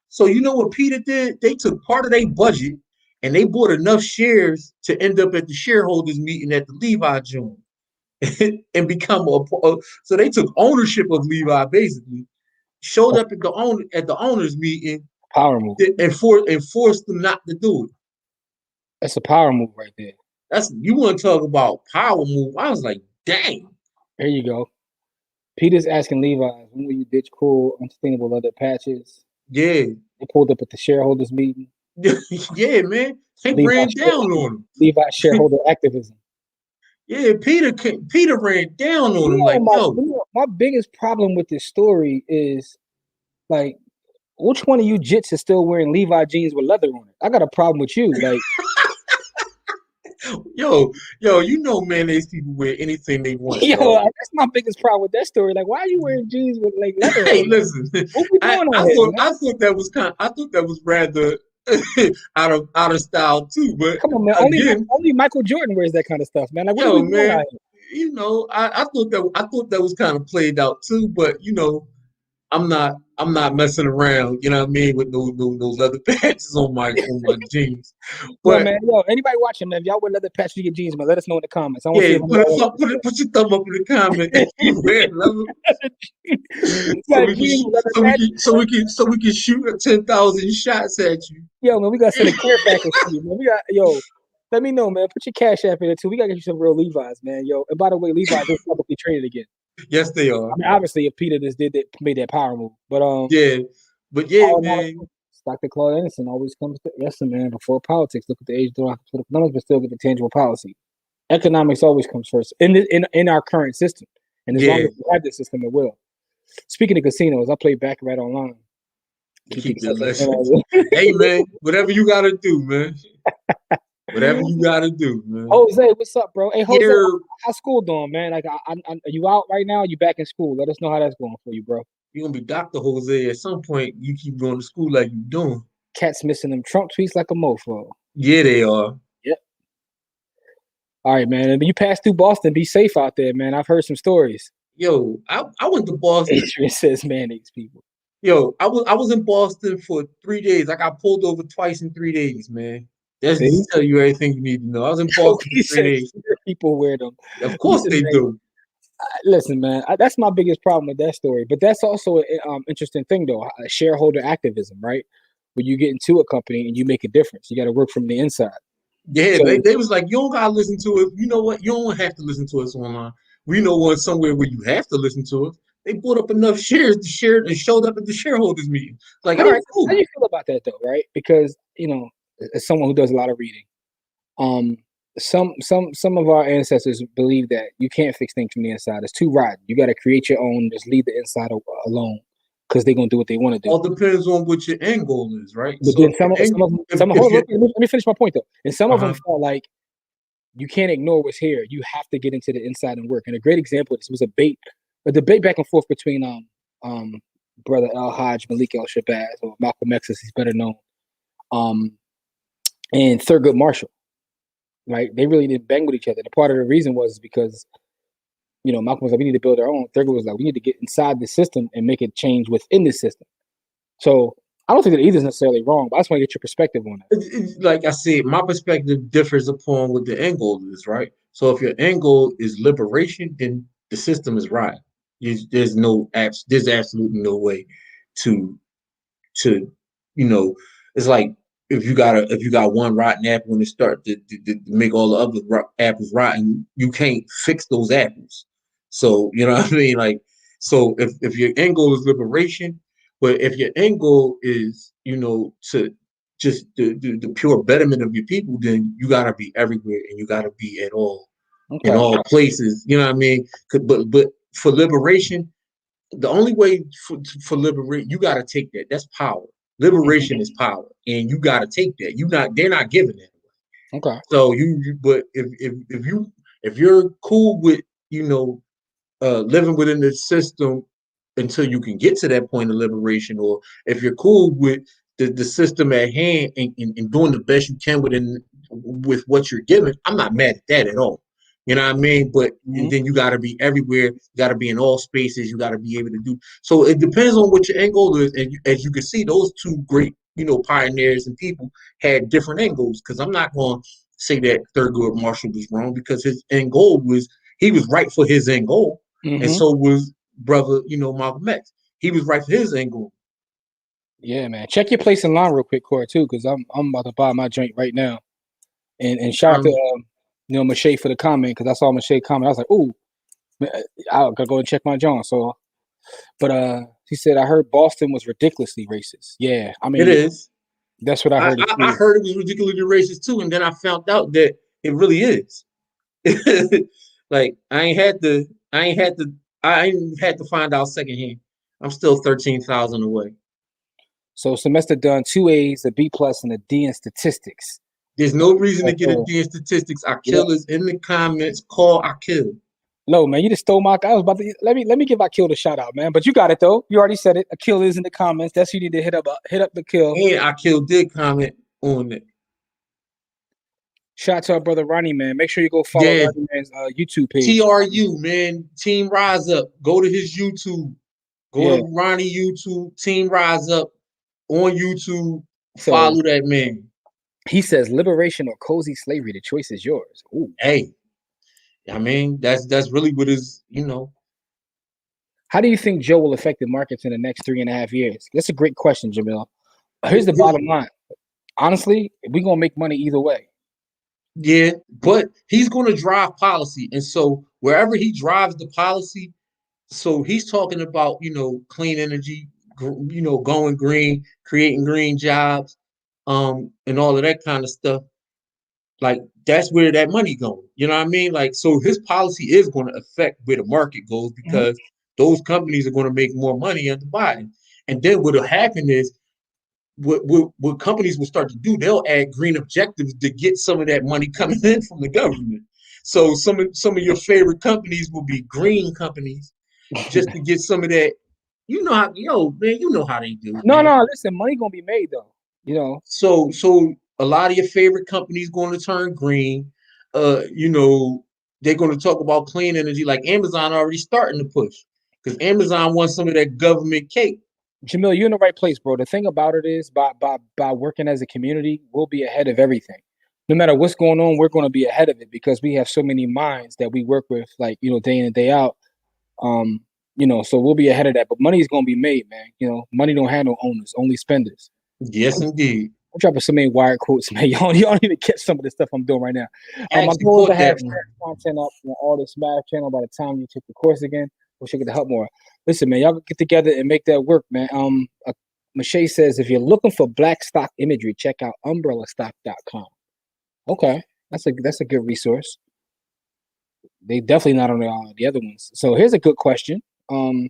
Speaker 2: So you know what Peter did? They took part of their budget and they bought enough shares to end up at the shareholders meeting at the Levi joint and become so they took ownership of Levi basically, showed up at the owners meeting
Speaker 1: Power move.
Speaker 2: and forced them not to do it.
Speaker 1: That's a power move right there.
Speaker 2: That's you want to talk about power move. I was like, dang.
Speaker 1: There you go. Peter's asking Levi's, when will you ditch cool, unsustainable leather patches?
Speaker 2: Yeah.
Speaker 1: They pulled up at the shareholders meeting.
Speaker 2: Yeah, man. They
Speaker 1: Levi,
Speaker 2: ran down on
Speaker 1: Levi
Speaker 2: him.
Speaker 1: shareholder activism.
Speaker 2: Yeah, Peter ran down on him like, yo.
Speaker 1: My biggest problem with this story is like, which one of you jits is still wearing Levi jeans with leather on it? I got a problem with you. Like,
Speaker 2: Yo, you know, man, these people wear anything they want,
Speaker 1: yo,
Speaker 2: dog.
Speaker 1: that's my biggest problem with that story. Like, why are you wearing jeans with like leather
Speaker 2: Hey,
Speaker 1: on?
Speaker 2: listen,
Speaker 1: What we
Speaker 2: I,
Speaker 1: doing
Speaker 2: I
Speaker 1: out here,
Speaker 2: thought
Speaker 1: man?
Speaker 2: I thought that was I thought that was rather out of style too. But
Speaker 1: Come on, man.
Speaker 2: again,
Speaker 1: Only Michael Jordan wears that kind of stuff, man. Like, what are we
Speaker 2: yo,
Speaker 1: doing out
Speaker 2: man,
Speaker 1: here?
Speaker 2: you know, I thought that was kind of played out too. But you know, I'm not messing around. You know what I mean with those leather patches on my jeans.
Speaker 1: Yo,
Speaker 2: But
Speaker 1: man, yo, anybody watching, man, if y'all wear leather patch to your jeans, man, let us know in the comments. I want to see
Speaker 2: yeah,
Speaker 1: if I'm
Speaker 2: put your thumb up in the comment if you wear leather
Speaker 1: you got jeans with leather patches, man.
Speaker 2: so we can shoot 10,000 shots at you.
Speaker 1: Yo, man, we gotta send a care package to you, man. Let me know, man. Put your cash app in it too. We gotta get you some real Levi's, man. Yo, and by the way, Levi's is publicly traded again.
Speaker 2: Yes, they
Speaker 1: I
Speaker 2: are.
Speaker 1: mean, obviously, if Peter just made that power move, but
Speaker 2: Yeah, but yeah,
Speaker 1: all in
Speaker 2: man.
Speaker 1: all, Dr. Claude Anderson always comes to yes, man. Before politics, look at the age of the economics, but still get the tangible policy. Economics always comes first in our current system, and as long
Speaker 2: Yeah,
Speaker 1: as we have this system, it will. Speaking of casinos, I play Baccarat online.
Speaker 2: to
Speaker 1: Keep the
Speaker 2: keep the
Speaker 1: cash
Speaker 2: lessons. Hey, man, whatever you gotta do, man. Whatever you gotta do, man.
Speaker 1: Jose, what's up, bro? Hey, Jose,
Speaker 2: You're
Speaker 1: how's school doing, man? Like, are you out right now? Or you back in school? Let us know how that's going for you, bro.
Speaker 2: gonna be Dr. Jose at some point. You keep going to school like you doing.
Speaker 1: Cat's missing them Trump tweets like a mofo.
Speaker 2: Yeah, they are.
Speaker 1: Yep. All right, man. And you pass through Boston, be safe out there, man. I've heard some stories.
Speaker 2: Yo, I went to Boston.
Speaker 1: Adrian says mayonnaise people.
Speaker 2: Yo, I was in Boston for 3 days. I got pulled over twice in 3 days, man. That's
Speaker 1: See?
Speaker 2: just tell you everything you need to know. I was in Boston
Speaker 1: He
Speaker 2: for three
Speaker 1: said
Speaker 2: days.
Speaker 1: people wear them.
Speaker 2: Of course
Speaker 1: Listen,
Speaker 2: they
Speaker 1: man.
Speaker 2: do.
Speaker 1: Listen, man. That's my biggest problem with that story. But that's also an interesting thing, though. Shareholder activism, right? When you get into a company and you make a difference, you got to work from the inside.
Speaker 2: Yeah,
Speaker 1: So
Speaker 2: they was like, you don't gotta listen to it. You know what? You don't have to listen to us online. We know one somewhere where you have to listen to us. They bought up enough shares to share and showed up at the shareholders meeting. Like, all right,
Speaker 1: how do
Speaker 2: cool.
Speaker 1: you feel about that, though? Right? Because as someone who does a lot of reading, um, some of our ancestors believe that you can't fix things from the inside. It's too rotten. You got to create your own. Just leave the inside alone because they're gonna do what they want to do.
Speaker 2: All depends on what your end goal is, right?
Speaker 1: But
Speaker 2: So
Speaker 1: then
Speaker 2: if your end,
Speaker 1: hold
Speaker 2: if
Speaker 1: on,
Speaker 2: you
Speaker 1: let me finish my point though. And some of them
Speaker 2: uh-huh.
Speaker 1: felt like you can't ignore what's here. You have to get into the inside and work. And a great example of this was a debate back and forth between um brother El Hajj Malik El Shabazz, or Malcolm X as he's better known, um and Thurgood Marshall. Right? They really didn't bang with each other. And part of the reason was because Malcolm was like, we need to build our own. Thurgood was like, we need to get inside the system and make a change within the system. So I don't think that either is necessarily wrong, but I just want to get your perspective on it.
Speaker 2: Like I said, my perspective differs upon what the end goal is, right? So if your end goal is liberation, then the system is right. There's absolutely no way to to you know it's like if you got one rotten apple and it start to make all the other apples rotten, you can't fix those apples. So you know what I mean, like, so if your end goal is liberation, but if your end goal is to just the pure betterment of your people, then you got to be everywhere and you got to be at all in
Speaker 1: Okay.
Speaker 2: all places, you know what I mean. But for liberation, the only way for liberation, you got to take that. That's power. Liberation is power, and you got to take that. They're not giving that away.
Speaker 1: Okay.
Speaker 2: So but if you're cool with living within the system until you can get to that point of liberation, or if you're cool with the system at hand and doing the best you can with what you're given, I'm not mad at that at all. You know what I mean? But
Speaker 1: Mm-hmm.
Speaker 2: and then you got to be everywhere. You got to be in all spaces. You got to be able to do. So it depends on what your end goal is. And as you can see, those two great, pioneers and people had different end goals. Because I'm not going to say that Thurgood Marshall was wrong, because his end goal was he was right for his end goal, and
Speaker 1: Mm-hmm.
Speaker 2: so was brother, Malcolm X. He was right for his end goal.
Speaker 1: Yeah, man. Check your place in line real quick, Corey, too, because I'm about to buy my joint right now. And shout out to You know, Mache for the comment because I saw Mache comment. I was like, ooh, I gotta go and check my John. So, but he said I heard Boston was ridiculously racist. Yeah, I
Speaker 2: It
Speaker 1: mean
Speaker 2: is.
Speaker 1: that's what I heard
Speaker 2: I
Speaker 1: too.
Speaker 2: heard it was ridiculously racist too, and then I found out that it really is. Like I ain't had to find out secondhand. I'm still 13,000 away.
Speaker 1: So semester done, 2 A's, a B plus, and a D in statistics.
Speaker 2: There's no reason to get a
Speaker 1: So,
Speaker 2: D in statistics.
Speaker 1: yeah.
Speaker 2: Akil is in the comments. Call Akil.
Speaker 1: No, man, you just stole my. I was about to let me give Akil a shout out, man. But you got it though. You already said it. Akil is in the comments. That's who you need to hit up the kill.
Speaker 2: And Akil did comment on it.
Speaker 1: Shout out to our brother Ronnie, man. Make sure you go follow
Speaker 2: Yeah.
Speaker 1: Ronnie Man's YouTube page.
Speaker 2: TRU, man. Team Rise Up. Go to his YouTube. Go
Speaker 1: Yeah.
Speaker 2: to Ronnie YouTube. Team Rise Up on YouTube.
Speaker 1: So
Speaker 2: Follow that man.
Speaker 1: he says liberation or cozy slavery. The choice is yours. Ooh.
Speaker 2: Hey, I mean, that's really what is,
Speaker 1: How do you think Joe will affect the markets in the next 3.5 years? That's a great question, Jamil. Here's the bottom line. Honestly, we're gonna make money either way.
Speaker 2: Yeah, but he's going to drive policy. And so wherever he drives the policy, so he's talking about, clean energy, going green, creating green jobs, and all of that kind of stuff. Like that's where that money goes. You know what I mean? Like, so his policy is going to affect where the market goes because those companies are going to make more money under Biden. And then what'll happen is what companies will start to do, they'll add green objectives to get some of that money coming in from the government. So some of your favorite companies will be green companies just to get some of that. You know how, man, you know how they do,
Speaker 1: No,
Speaker 2: man.
Speaker 1: listen, money gonna be made though.
Speaker 2: So a lot of your favorite companies going to turn green. They're going to talk about clean energy, like Amazon already starting to push because Amazon wants some of that government cake.
Speaker 1: Jamil, you're in the right place, bro. The thing about it is by working as a community, we'll be ahead of everything. No matter what's going on, we're going to be ahead of it because we have so many minds that we work with, like, day in and day out. So we'll be ahead of that. But money is going to be made, man. Money don't have no owners, only spenders.
Speaker 2: Yes, indeed.
Speaker 1: I'm dropping so many wired quotes, man. Y'all need to catch some of the stuff I'm doing right now. My
Speaker 2: Actually
Speaker 1: goal is
Speaker 2: caught
Speaker 1: to have
Speaker 2: that one.
Speaker 1: content up on all this Math channel by the time you take the course again. We should get to help more. Listen, man, y'all get together and make that work, man. Mache says if you're looking for black stock imagery, check out umbrellastock.com. Okay, that's a good resource. They definitely not on the other ones. So here's a good question. Don,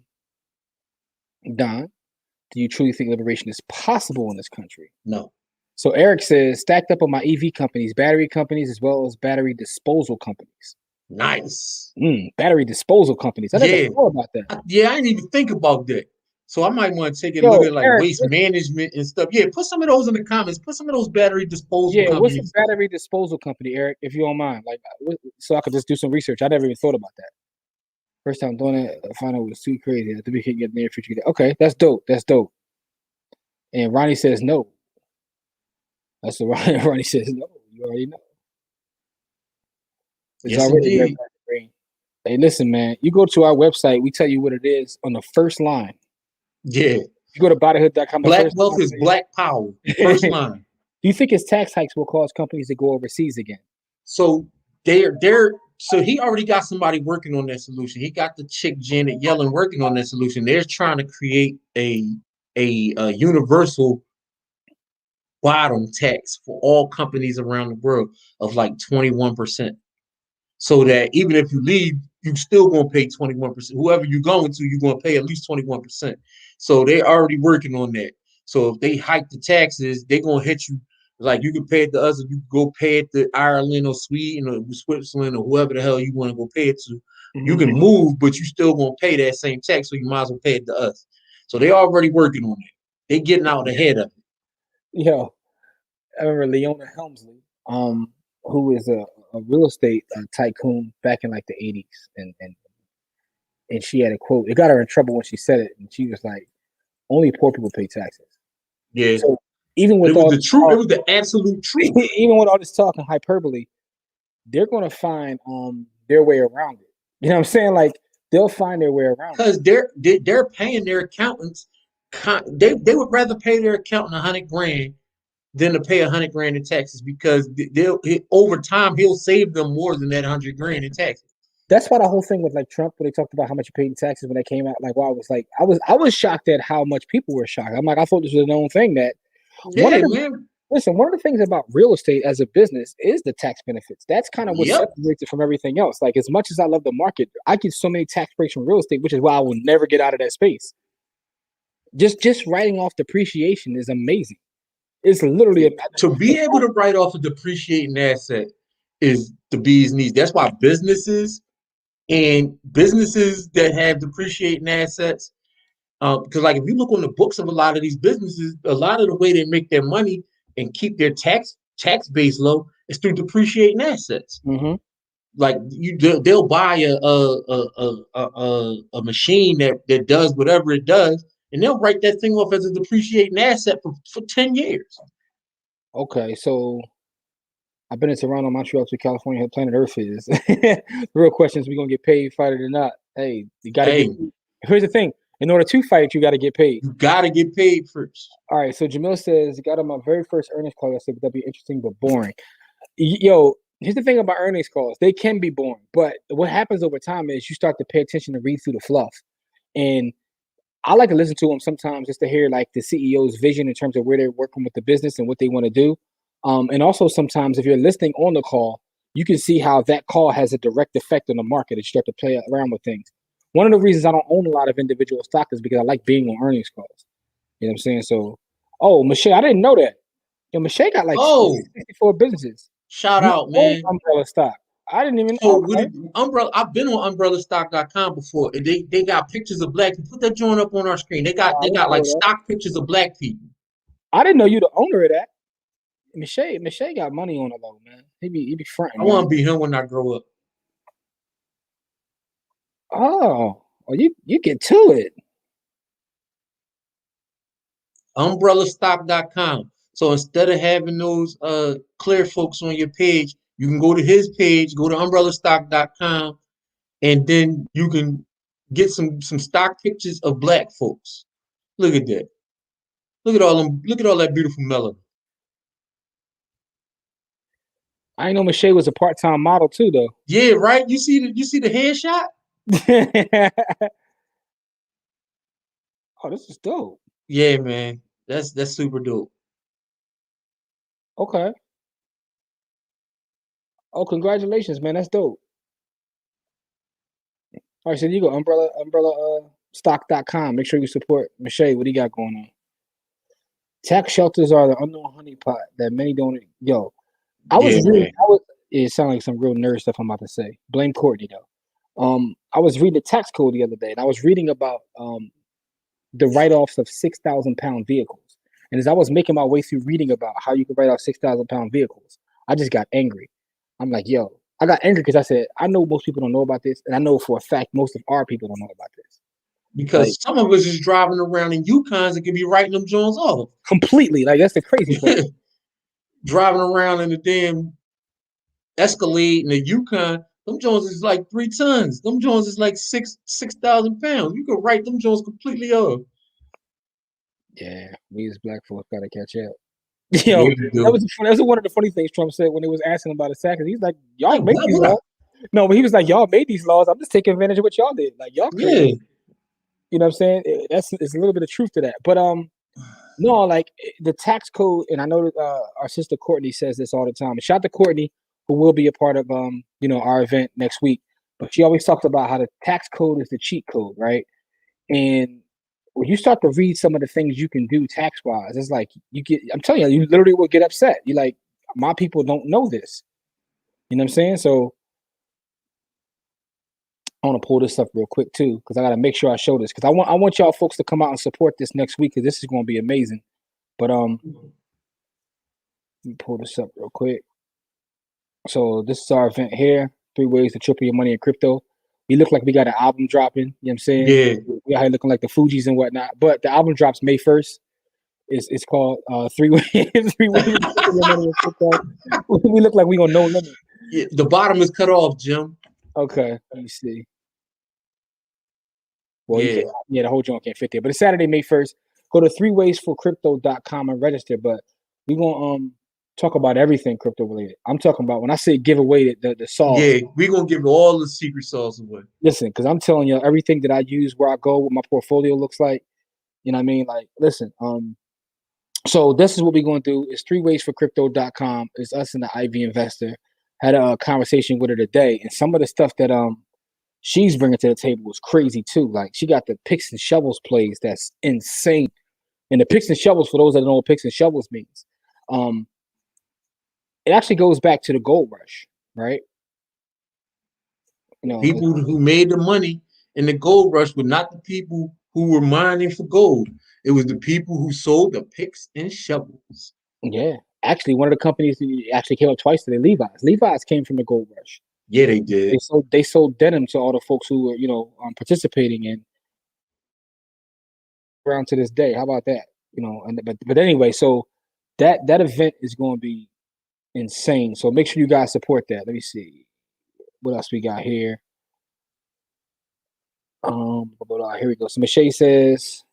Speaker 1: do you truly think liberation is possible in this country?
Speaker 2: No.
Speaker 1: So Eric says, stacked up on my EV companies, battery companies, as well as battery disposal companies.
Speaker 2: Nice.
Speaker 1: Battery disposal companies. I never thought about that.
Speaker 2: I didn't even think about that. So I might want to take a look at like Eric, waste management and stuff. Yeah, put some of those in the comments. Put some of those battery disposal companies.
Speaker 1: What's a battery disposal company, Eric, if you don't mind? Like, so I could just do some research. I never even thought about that. First time doing it, I found out it was too crazy. I think we can get near future. Okay, that's dope. That's dope. And Ronnie says no. That's what Ronnie says no. You already know. It's
Speaker 2: yes,
Speaker 1: already
Speaker 2: indeed.
Speaker 1: red. Hey, listen, man. You go to our website. We tell you what it is on the first line.
Speaker 2: Yeah.
Speaker 1: You go to bodyhood.com.
Speaker 2: Black wealth is black power. First line.
Speaker 1: Do you think his tax hikes will cause companies to go overseas again?
Speaker 2: So so he already got somebody working on that solution. He got the chick Janet Yellen working on that solution. They're trying to create a universal bottom tax for all companies around the world of like 21%. So that even if you leave, you still gonna pay 21%. Whoever you're going to, you're gonna pay at least 21%. So they're already working on that. So if they hike the taxes, they're gonna hit you like you can pay it to us, or you can go pay it to Ireland or Sweden or Switzerland or whoever the hell you want to go pay it to. Mm-hmm. You can move, but you still gonna pay that same tax, so you might as well pay it to us. So they're already working on it. They're getting out ahead of it.
Speaker 1: Yo, I remember Leona Helmsley, who is a real estate tycoon back in like the 80s, and she had a quote. It got her in trouble when she said it, and she was like, "Only poor people pay taxes."
Speaker 2: Yeah.
Speaker 1: So even with
Speaker 2: it was the truth, it was the absolute truth.
Speaker 1: Even with all this talk and hyperbole, they're gonna find their way around it. You know what I'm saying? Like they'll find their way around
Speaker 2: because they're paying their accountants. They would rather pay their accountant $100,000 than to pay $100,000 in taxes because over time he'll save them more than that $100,000 in taxes.
Speaker 1: That's why the whole thing with like Trump, when they talked about how much you paid in taxes when they came out, like, wow, I was shocked at how much people were shocked. I'm like, I thought this was a known thing that one
Speaker 2: Yeah,
Speaker 1: of the
Speaker 2: man.
Speaker 1: listen, one of the things about real estate as a business is the tax benefits. That's kind of what
Speaker 2: Yep.
Speaker 1: separates it from everything else. Like, as much as I love the market, I get so many tax breaks from real estate, which is why I will never get out of that space. Just writing off depreciation is amazing. It's literally
Speaker 2: To be able to write off a depreciating asset is the bee's knees. That's why businesses that have depreciating assets, because like if you look on the books of a lot of these businesses, a lot of the way they make their money and keep their tax base low is through depreciating assets.
Speaker 1: mm-hmm.
Speaker 2: Like they'll buy a machine that does whatever it does, and they'll write that thing off as a depreciating asset for 10 years.
Speaker 1: Okay, so I've been in Toronto, Montreal, to California. How planet Earth is. The real question is, we gonna get paid, fight it or not? Hey, you gotta get. Here's the thing: in order to fight, you got to get paid.
Speaker 2: You gotta get paid first.
Speaker 1: All right. So Jamil says, "Got on my very first earnings call yesterday, but that'd be interesting but boring." Yo, here's the thing about earnings calls: they can be boring, but what happens over time is you start to pay attention and read through the fluff. And I like to listen to them sometimes just to hear like the CEO's vision in terms of where they're working with the business and what they want to do. And also sometimes if you're listening on the call, you can see how that call has a direct effect on the market and you start to play around with things. One of the reasons I don't own a lot of individual stock is because I like being on earnings calls. You know what I'm saying? So, oh, Michelle, I didn't know that. Yo, Michelle got like 64 businesses.
Speaker 2: Shout out, man.
Speaker 1: Umbrella stock. I didn't even
Speaker 2: know. So Umbrella, I've been on umbrellastock.com before, and they got pictures of black people. Put that joint up on our screen. They got like stock pictures of black people.
Speaker 1: I didn't know you the owner of that. Michelle got money on the low, man. He be fronting.
Speaker 2: I want to be him when I grow up.
Speaker 1: Oh, you get to it.
Speaker 2: Umbrellastock.com. So instead of having those clear folks on your page, you can go to his page, go to umbrellastock.com, and then you can get some stock pictures of black folks. Look at that. Look at all them. Look at all that beautiful melanin.
Speaker 1: I know Michelle was a part-time model too, though.
Speaker 2: Yeah, right. You see the headshot.
Speaker 1: Oh, this is dope.
Speaker 2: Yeah, man. That's super dope.
Speaker 1: Okay. Oh, congratulations, man. That's dope. All right, so you go umbrellastock.com. Make sure you support Michelle. What he got going on? Tax shelters are the unknown honeypot that many don't. Yo, it sounds like some real nerd stuff I'm about to say. Blame Courtney though. I was reading the tax code the other day, and I was reading about the write-offs of 6,000-pound vehicles. And as I was making my way through reading about how you can write off 6,000-pound vehicles, I just got angry. I'm like, yo, I got angry because I said, I know most people don't know about this, and I know for a fact most of our people don't know about this.
Speaker 2: Because like, some of us is driving around in Yukons and can be writing them Jones off.
Speaker 1: Completely. Like, that's the crazy part.
Speaker 2: Driving around in the damn Escalade in the Yukon, them Jones is like 3 tons. Them Jones is like 6,000 pounds. You can write them Jones completely off.
Speaker 1: Yeah, we as black folks gotta catch up. Yo, that was one of the funny things Trump said when they was asking about his taxes. He's like, y'all make these laws. No, but he was like, y'all made these laws. I'm just taking advantage of what y'all did. Like, y'all crazy. Yeah. You know what I'm saying? It's a little bit of truth to that. But no, like the tax code, and I know that our sister Courtney says this all the time. And shout out to Courtney, who will be a part of our event next week. But she always talks about how the tax code is the cheat code, right? And when you start to read some of the things you can do tax wise, it's like I'm telling you, you literally will get upset. You're like, my people don't know this. You know what I'm saying? So I want to pull this up real quick too, because I got to make sure I show this, because I want y'all folks to come out and support this next week, because this is going to be amazing. But let me pull this up real quick. So this is our event here: 3 ways to triple your money in crypto. We look like we got an album dropping. You know what I'm saying?
Speaker 2: Yeah.
Speaker 1: We out here looking like the Fugees and whatnot. But the album drops May 1st. It's called 3 ways. 3 ways to triple your money in crypto. We look like we gonna no limit.
Speaker 2: Yeah, the bottom is cut off, Jim.
Speaker 1: Okay, let me see. Well, the whole joint can't fit there. But it's Saturday, May 1st. Go to 3waysforcrypto.com and register. But we gonna talk about everything crypto related. I'm talking about when I say give away the sauce.
Speaker 2: Yeah, we're gonna give all the secret sauce away.
Speaker 1: Listen, because I'm telling you everything that I use, where I go, what my portfolio looks like. You know what I mean? Like, listen, so this is what we're going to do. It's 3waysforcrypto.com. It's us and the IV investor. Had a conversation with her today, and some of the stuff that she's bringing to the table was crazy too. Like she got the picks and shovels plays that's insane. And the picks and shovels, for those that don't know what picks and shovels means, um, it actually goes back to the gold rush, right? You
Speaker 2: The
Speaker 1: know,
Speaker 2: people who made the money in the gold rush were not the people who were mining for gold. It was the people who sold the picks and shovels.
Speaker 1: yeah. Actually, one of the companies actually came up twice today. Levi's. Levi's came from the gold rush.
Speaker 2: Yeah, they did.
Speaker 1: They sold denim to all the folks who were participating in around to this day. How about that? But anyway, so that event is going to be insane. So make sure you guys support that. Let me see what else we got here. Here we go. So Michelle says,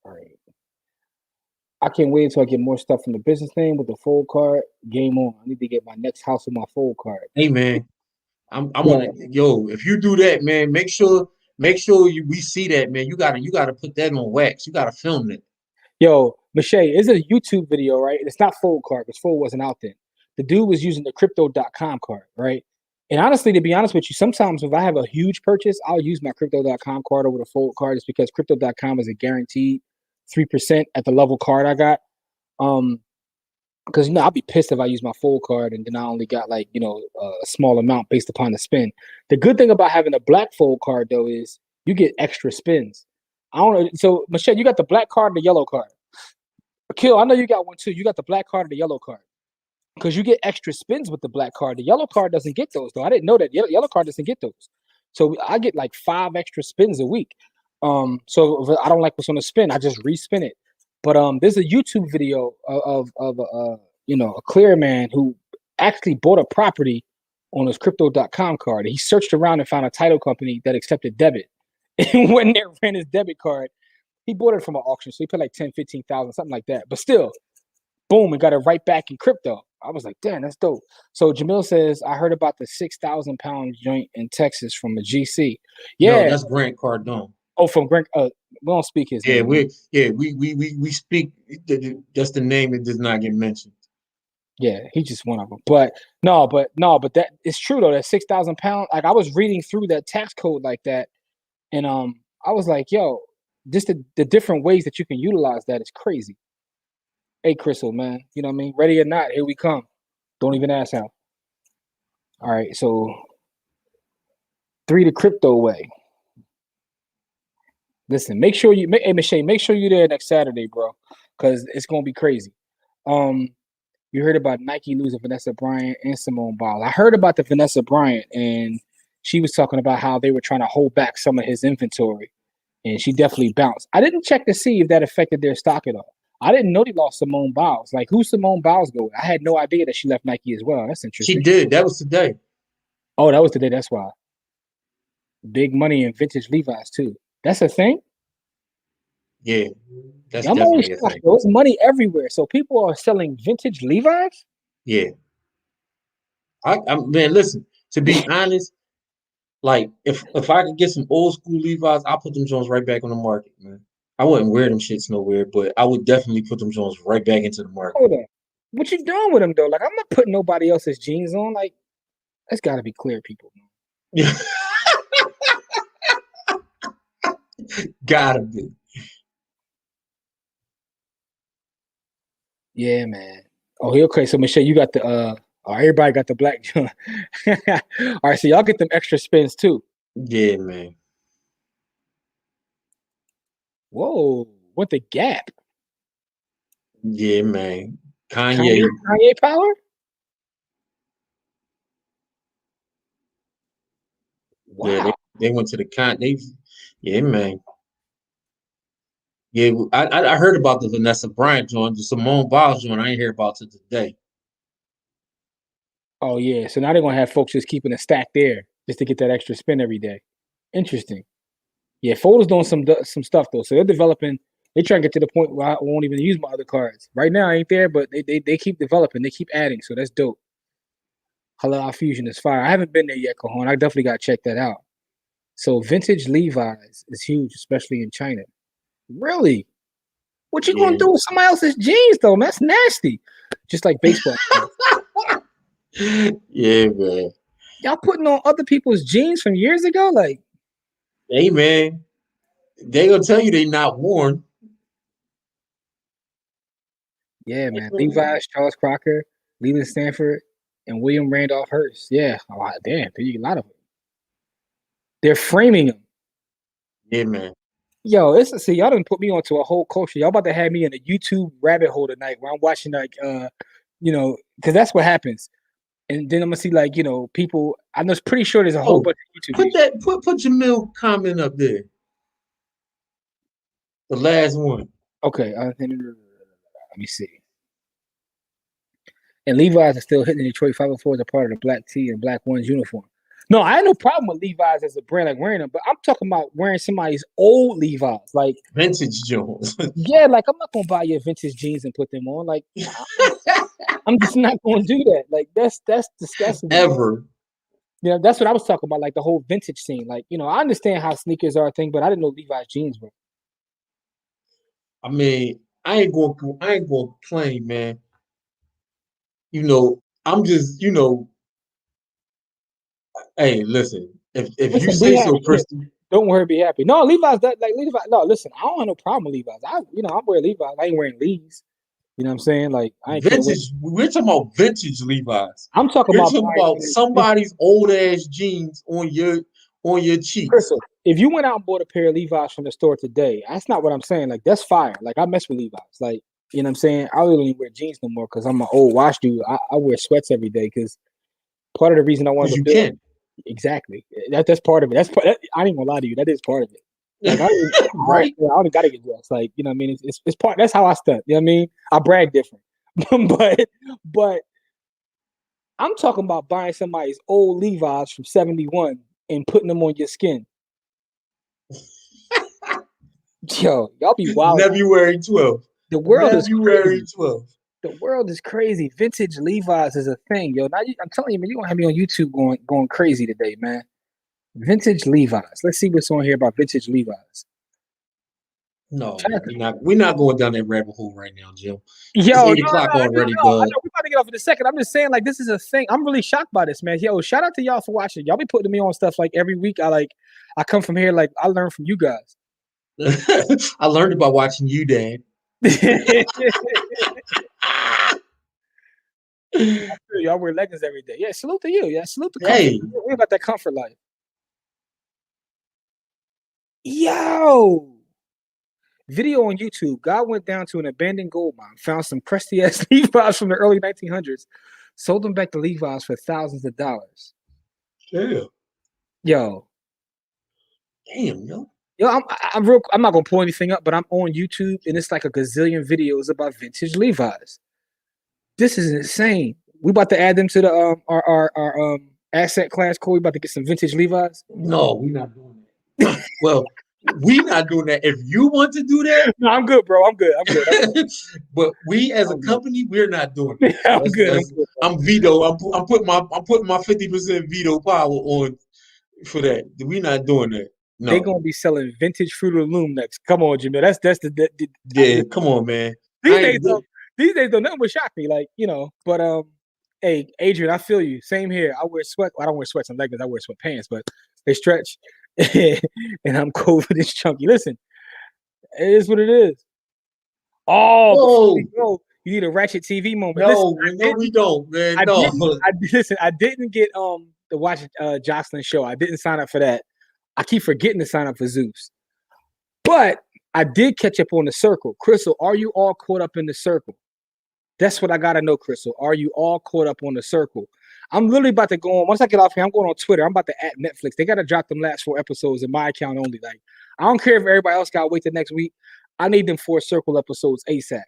Speaker 1: all right. I can't wait until I get more stuff from the business name with the fold card. Game on. I need to get my next house with my fold card.
Speaker 2: Hey man, I'm
Speaker 1: Yeah.
Speaker 2: gonna if you do that, man, make sure we see that, man. You gotta put that on wax. You gotta film that.
Speaker 1: Yo, Michelle, it's a YouTube video, right? It's not fold card because fold wasn't out then. The dude was using the crypto.com card, right? And honestly, to be honest with you, sometimes if I have a huge purchase, I'll use my crypto.com card over the fold card just because crypto.com is a guaranteed 3% at the level card I got. Because I'll be pissed if I use my fold card and then I only got a small amount based upon the spin. The good thing about having a black fold card though is you get extra spins. I don't know. So Michelle, you got the black card and the yellow card. Kill, I know you got one too. You got the black card and the yellow card because you get extra spins with the black card. The yellow card doesn't get those though. I didn't know that. Yellow card doesn't get those. So I get like 5 extra spins a week. So if I don't like what's on the spin, I just respin it. But there's a YouTube video of a clear man who actually bought a property on his crypto.com card. He searched around and found a title company that accepted debit. And when they ran his debit card, he bought it from an auction. So he paid like 10, 15,000, something like that. But still, boom, and got it right back in crypto. I was like, damn, that's dope. So Jamil says, I heard about the 6,000 pound joint in Texas from a GC.
Speaker 2: No,
Speaker 1: Yeah.
Speaker 2: that's Grant Cardone.
Speaker 1: Oh, from Grant. We don't speak his
Speaker 2: Yeah,
Speaker 1: name.
Speaker 2: we speak. That's the name that does not get mentioned.
Speaker 1: Yeah, he's just one of them. But that it's true though. That 6,000 pound. Like I was reading through that tax code like that, and I was like, yo, just the different ways that you can utilize that is crazy. Hey, Crystal, man, you know what I mean? Ready or not, here we come. Don't even ask how. All right, so 3 the crypto way. Listen, make sure you, hey Michelle, make sure you're there next Saturday, bro, because it's gonna be crazy. You heard about Nike losing Vanessa Bryant and Simone Biles. I heard about the Vanessa Bryant, and she was talking about how they were trying to hold back some of his inventory, and she definitely bounced. I didn't check to see if that affected their stock at all. I didn't know they lost Simone Biles. Like, who's Simone Biles go with? I had no idea that she left Nike as well. That's
Speaker 2: She
Speaker 1: interesting.
Speaker 2: did. That was today.
Speaker 1: Oh, that was today. That's why. Big money in vintage Levi's too. That's a thing.
Speaker 2: Yeah, that's
Speaker 1: Yeah, I'm always
Speaker 2: definitely a
Speaker 1: shocked.
Speaker 2: thing.
Speaker 1: There's money everywhere. So people are selling vintage Levi's.
Speaker 2: Yeah, man. Listen, to be honest, like if I could get some old school Levi's, I'll put them Jones right back on the market, man. I wouldn't wear them shits nowhere, but I would definitely put them Jones right back into the market.
Speaker 1: Hold on. What you doing with them though? Like I'm not putting nobody else's jeans on. Like that's got to be clear, people.
Speaker 2: Yeah, gotta be.
Speaker 1: Yeah, man. Oh, okay. So Michelle, you got the everybody got the black joint. All right, so y'all get them extra spins too.
Speaker 2: Yeah, man.
Speaker 1: Whoa, what the gap?
Speaker 2: Yeah, man.
Speaker 1: Kanye,
Speaker 2: Kanye.
Speaker 1: Kanye power?
Speaker 2: Yeah, they,
Speaker 1: Wow.
Speaker 2: they went to the con. Yeah, man. Yeah, I heard about the Vanessa Bryant joint, the Simone Biles joint. I ain't hear about it today.
Speaker 1: Oh yeah. So now they're gonna have folks just keeping a stack there just to get that extra spin every day. Interesting. Yeah, Folder's doing some stuff though. So they're developing. They try to get to the point where I won't even use my other cards. Right now, I ain't there, but they keep developing. They keep adding. So that's dope. Halal Fusion is fire. I haven't been there yet, Cajon. I definitely got to check that out. So vintage Levi's is huge, especially in China. Really? What you gonna
Speaker 2: Yeah.
Speaker 1: do with somebody else's jeans though? Man, that's nasty. Just like baseball.
Speaker 2: Yeah, man.
Speaker 1: Y'all putting on other people's jeans from years ago? Like,
Speaker 2: Hey, man. They gonna tell you they not worn.
Speaker 1: yeah, man. Levi's, Charles Crocker, Leland Stanford, and William Randolph Hearst. Yeah. Oh, damn. There's a lot of them. They're framing them.
Speaker 2: Yeah, man.
Speaker 1: Yo, see, y'all done put me onto a whole culture. Y'all about to have me in a YouTube rabbit hole tonight where I'm watching like because that's what happens. And then I'm gonna see like, people. I'm just pretty sure there's a whole
Speaker 2: Oh,
Speaker 1: bunch of YouTube
Speaker 2: put
Speaker 1: videos.
Speaker 2: that put Jamil comment up there. The last one.
Speaker 1: Okay, let me see. And Levi's is still hitting Detroit 504 as a part of the black tee and black ones uniform. No, I had no problem with Levi's as a brand, like wearing them, but I'm talking about wearing somebody's old Levi's. Like,
Speaker 2: Vintage Jones.
Speaker 1: yeah, like I'm not gonna buy your vintage jeans and put them on. Like, I'm just not gonna do that. Like, that's disgusting.
Speaker 2: Ever.
Speaker 1: That's what I was talking about, like the whole vintage scene. Like, I understand how sneakers are a thing, but I didn't know Levi's jeans were.
Speaker 2: I mean, I ain't gonna complain, man. I'm just, hey, listen, if you
Speaker 1: Listen, be
Speaker 2: say so,
Speaker 1: happy.
Speaker 2: Crystal.
Speaker 1: Don't worry, be happy. No, Levi's Levi's. No, listen, I don't have no problem with Levi's. I wear Levi's. I ain't wearing Lee's. You know what I'm saying? Like, I ain't finna wear.
Speaker 2: Vintage, we're talking about vintage Levi's.
Speaker 1: I'm talking
Speaker 2: We're
Speaker 1: about
Speaker 2: talking about somebody's old ass jeans on your cheeks.
Speaker 1: Crystal. If you went out and bought a pair of Levi's from the store today, that's not what I'm saying. Like, that's fire. Like, I mess with Levi's. Like, you know what I'm saying? I really don't even wear jeans no more because I'm an old wash dude. I wear sweats every day because part of the reason I wanted
Speaker 2: Because
Speaker 1: to
Speaker 2: you
Speaker 1: build.
Speaker 2: can.
Speaker 1: Exactly. That's part of it. I ain't gonna lie to you. That is part of it. Like
Speaker 2: Right?
Speaker 1: I only gotta get dressed. Like, you know what I mean? It's part. That's how I stunt. You know what I mean? I brag different. but I'm talking about buying somebody's old Levi's from 71 and putting them on your skin. Yo, y'all be wild.
Speaker 2: February 12th.
Speaker 1: The world is
Speaker 2: February
Speaker 1: crazy.
Speaker 2: 12th.
Speaker 1: The world is crazy. Vintage Levi's is a thing, yo. Now I'm telling you, man, you're gonna have me on YouTube going crazy today, man. Vintage Levi's. Let's see what's on here about vintage Levi's.
Speaker 2: No, we're not going down that rabbit hole right now, Jim. It's
Speaker 1: Yo,
Speaker 2: 8 o'clock already,
Speaker 1: I
Speaker 2: dog.
Speaker 1: know we're about to get off in a second. I'm just saying, like, this is a thing. I'm really shocked by this, man. Yo, shout out to y'all for watching. Y'all be putting me on stuff like every week. I come from here, like I learn from you guys.
Speaker 2: I learned about watching you, Dad.
Speaker 1: Y'all wear leggings every day. Yeah, salute to you. Yeah, salute to comfort.
Speaker 2: Hey.
Speaker 1: We're about that comfort life. Yo. Video on YouTube. Guy went down to an abandoned gold mine, found some crusty ass Levi's from the early 1900s, sold them back to Levi's for thousands of dollars.
Speaker 2: Yeah.
Speaker 1: Yo.
Speaker 2: Damn, yo.
Speaker 1: Yo, I'm not gonna pull anything up, but I'm on YouTube and it's like a gazillion videos about vintage Levi's. This is insane. We about to add them to the our asset class code. We about to get some vintage Levi's.
Speaker 2: No, we're not doing that. Well, we're not doing that. If you want to do that,
Speaker 1: no, I'm good, bro. I'm good.
Speaker 2: But we as a company, we're not doing that.
Speaker 1: I'm good.
Speaker 2: I'm veto. I'm putting my 50% veto power on for that. We're not doing that. No.
Speaker 1: They're gonna be selling vintage Fruit of the Loom next. Come on, Jimmy. That's
Speaker 2: yeah. Come on, man.
Speaker 1: These days, though, nothing would shock me. Like, but hey, Adrian, I feel you. Same here. I wear sweat. Well, I don't wear sweats and leggings. I wear sweatpants, but they stretch, and I'm cold for this chunky. Listen, it is what it is. Oh, you need a ratchet TV moment.
Speaker 2: No, we don't, man.
Speaker 1: I didn't get to watch Jocelyn's show. I didn't sign up for that. I keep forgetting to sign up for Zeus. But I did catch up on The Circle. Crystal, are you all caught up in The Circle? That's what I got to know, Crystal. Are you all caught up on The Circle? I'm literally about to go on. Once I get off here, I'm going on Twitter. I'm about to at Netflix. They got to drop them last 4 episodes in my account only. Like, I don't care if everybody else got to wait till next week. I need them 4 Circle episodes ASAP.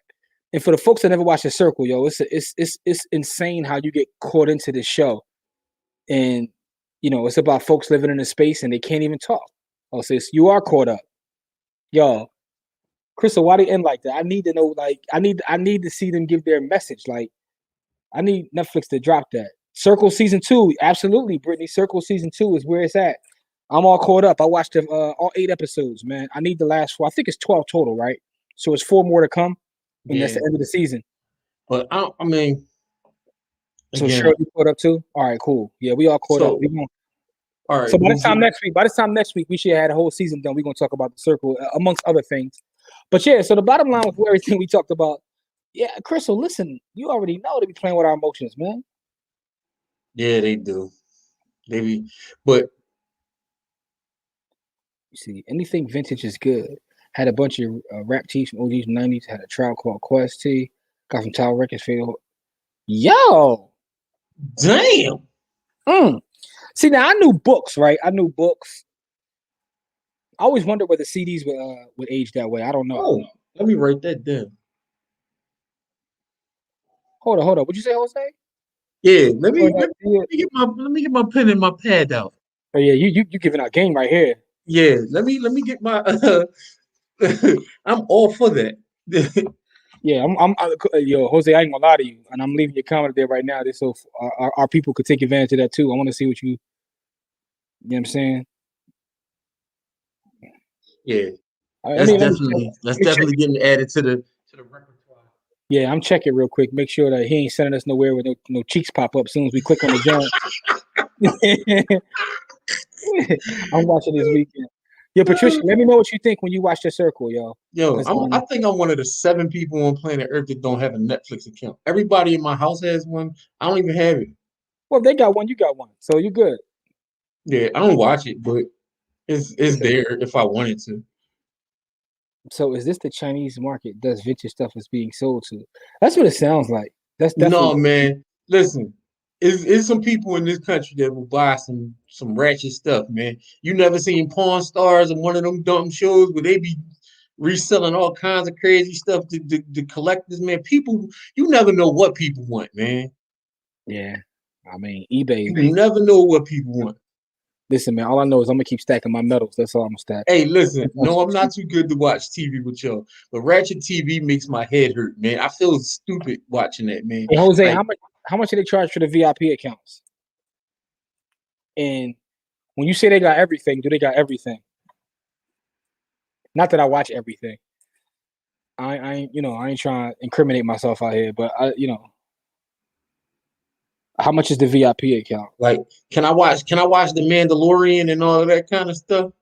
Speaker 1: And for the folks that never watched The Circle, yo, it's insane how you get caught into this show. And, it's about folks living in a space and they can't even talk. Oh, sis, you are caught up. Yo, Crystal, why they end like that? I need to know, like, I need to see them give their message. Like, I need Netflix to drop that. Circle season 2, absolutely, Brittany. Circle season 2 is where it's at. I'm all caught up. I watched all 8 episodes, man. I need the last 4. I think it's 12 total, right? So it's 4 more to come, and that's
Speaker 2: Yeah,
Speaker 1: the end of the season.
Speaker 2: but I mean,
Speaker 1: So Shirley
Speaker 2: again,
Speaker 1: caught up too. All right, cool. Yeah, we all caught up.
Speaker 2: so all
Speaker 1: So
Speaker 2: right,
Speaker 1: by the time next week, we should have had a whole season done. We're gonna talk about the circle, amongst other things. But yeah, so the bottom line with everything we talked about, yeah, Crystal, listen, you already know they be playing with our emotions, man.
Speaker 2: yeah, they do. They be, but
Speaker 1: You see, anything vintage is good. Had a bunch of rap tees from OGs from '90s. Had a Tribe Called Quest tee. Got some Tower Records feel. Yo,
Speaker 2: damn.
Speaker 1: mm. See now I knew books, right? I knew books. I always wondered whether CDs would age that way. I don't know.
Speaker 2: Oh, let me write that down.
Speaker 1: Hold on, hold on. What'd you say, Jose?
Speaker 2: Yeah,
Speaker 1: Or that, yeah.
Speaker 2: let me get my pen and my pad out.
Speaker 1: Oh yeah, you giving out game right here.
Speaker 2: Yeah, let me get my. I'm all for that.
Speaker 1: Yeah, yo, Jose. I ain't gonna lie to you, and I'm leaving your comment there right now. This so our people could take advantage of that too. I want to see what you know what I'm saying.
Speaker 2: Yeah,
Speaker 1: Let me check.
Speaker 2: that's
Speaker 1: Let me check.
Speaker 2: definitely getting added to the repertoire.
Speaker 1: Yeah, I'm checking real quick. Make sure that he ain't sending us nowhere with no cheeks pop up as soon as we click on the joint. I'm watching this weekend. Yo, Patricia, let me know what you think when you watch the circle, yo.
Speaker 2: Yo,
Speaker 1: Cause
Speaker 2: I think I'm one of the 7 people on planet Earth that don't have a Netflix account. Everybody in my house has one. I don't even have it.
Speaker 1: well, if they got one, you got one, so you're good.
Speaker 2: Yeah, I don't watch it, but it's there if I wanted to.
Speaker 1: So is this the Chinese market? Does vintage stuff is being sold to? That's what it sounds like. That's
Speaker 2: No,
Speaker 1: definitely.
Speaker 2: man. Listen, it's some people in this country that will buy some ratchet stuff, man. You never seen Pawn Stars and one of them dumb shows where they be reselling all kinds of crazy stuff to collectors, man. People, you never know what people want, man.
Speaker 1: Yeah, I mean eBay.
Speaker 2: You never know what people want.
Speaker 1: Listen, man. All I know is I'm gonna keep stacking my medals. That's all I'm gonna stack.
Speaker 2: Hey, listen, no, I'm not too good to watch TV with y'all, but ratchet TV makes my head hurt, man. I feel stupid watching that, man.
Speaker 1: Hey Jose,
Speaker 2: Like,
Speaker 1: how much do they charge for the VIP accounts? And when you say they got everything, do they got everything? Not that I watch everything. I ain't I ain't trying to incriminate myself out here, but how much is the VIP account?
Speaker 2: like, can I watch The Mandalorian and all of that kind of stuff?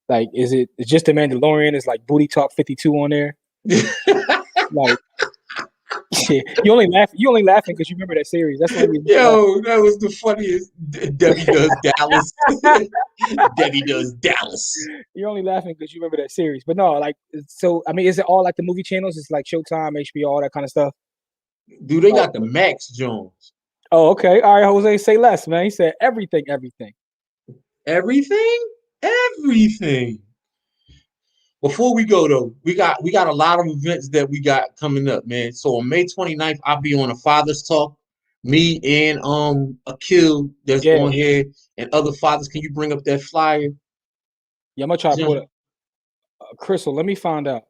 Speaker 1: Like, it's just the Mandalorian? It's like Booty Talk 52 on there. Like, you only laughing because you remember that series. That's the only reason you're
Speaker 2: Yo, that was the funniest. Debbie does Dallas. Debbie does Dallas.
Speaker 1: you're only laughing because you remember that series. But no, like, so I mean, is it all like the movie channels? It's like Showtime, HBO, all that kind of stuff.
Speaker 2: Dude, they
Speaker 1: Oh,
Speaker 2: got the Max Jones.
Speaker 1: oh, okay. All right, Jose, say less, man. He said everything, everything.
Speaker 2: Everything? Everything. Before we go though, we got a lot of events that we got coming up, man. So on May 29th, I'll be on a Father's Talk. Me and Akil that's
Speaker 1: Yeah,
Speaker 2: on here and other fathers. Can you bring up that flyer?
Speaker 1: yeah. I'm gonna try to put
Speaker 2: Jim?
Speaker 1: it. Crystal, let me find out.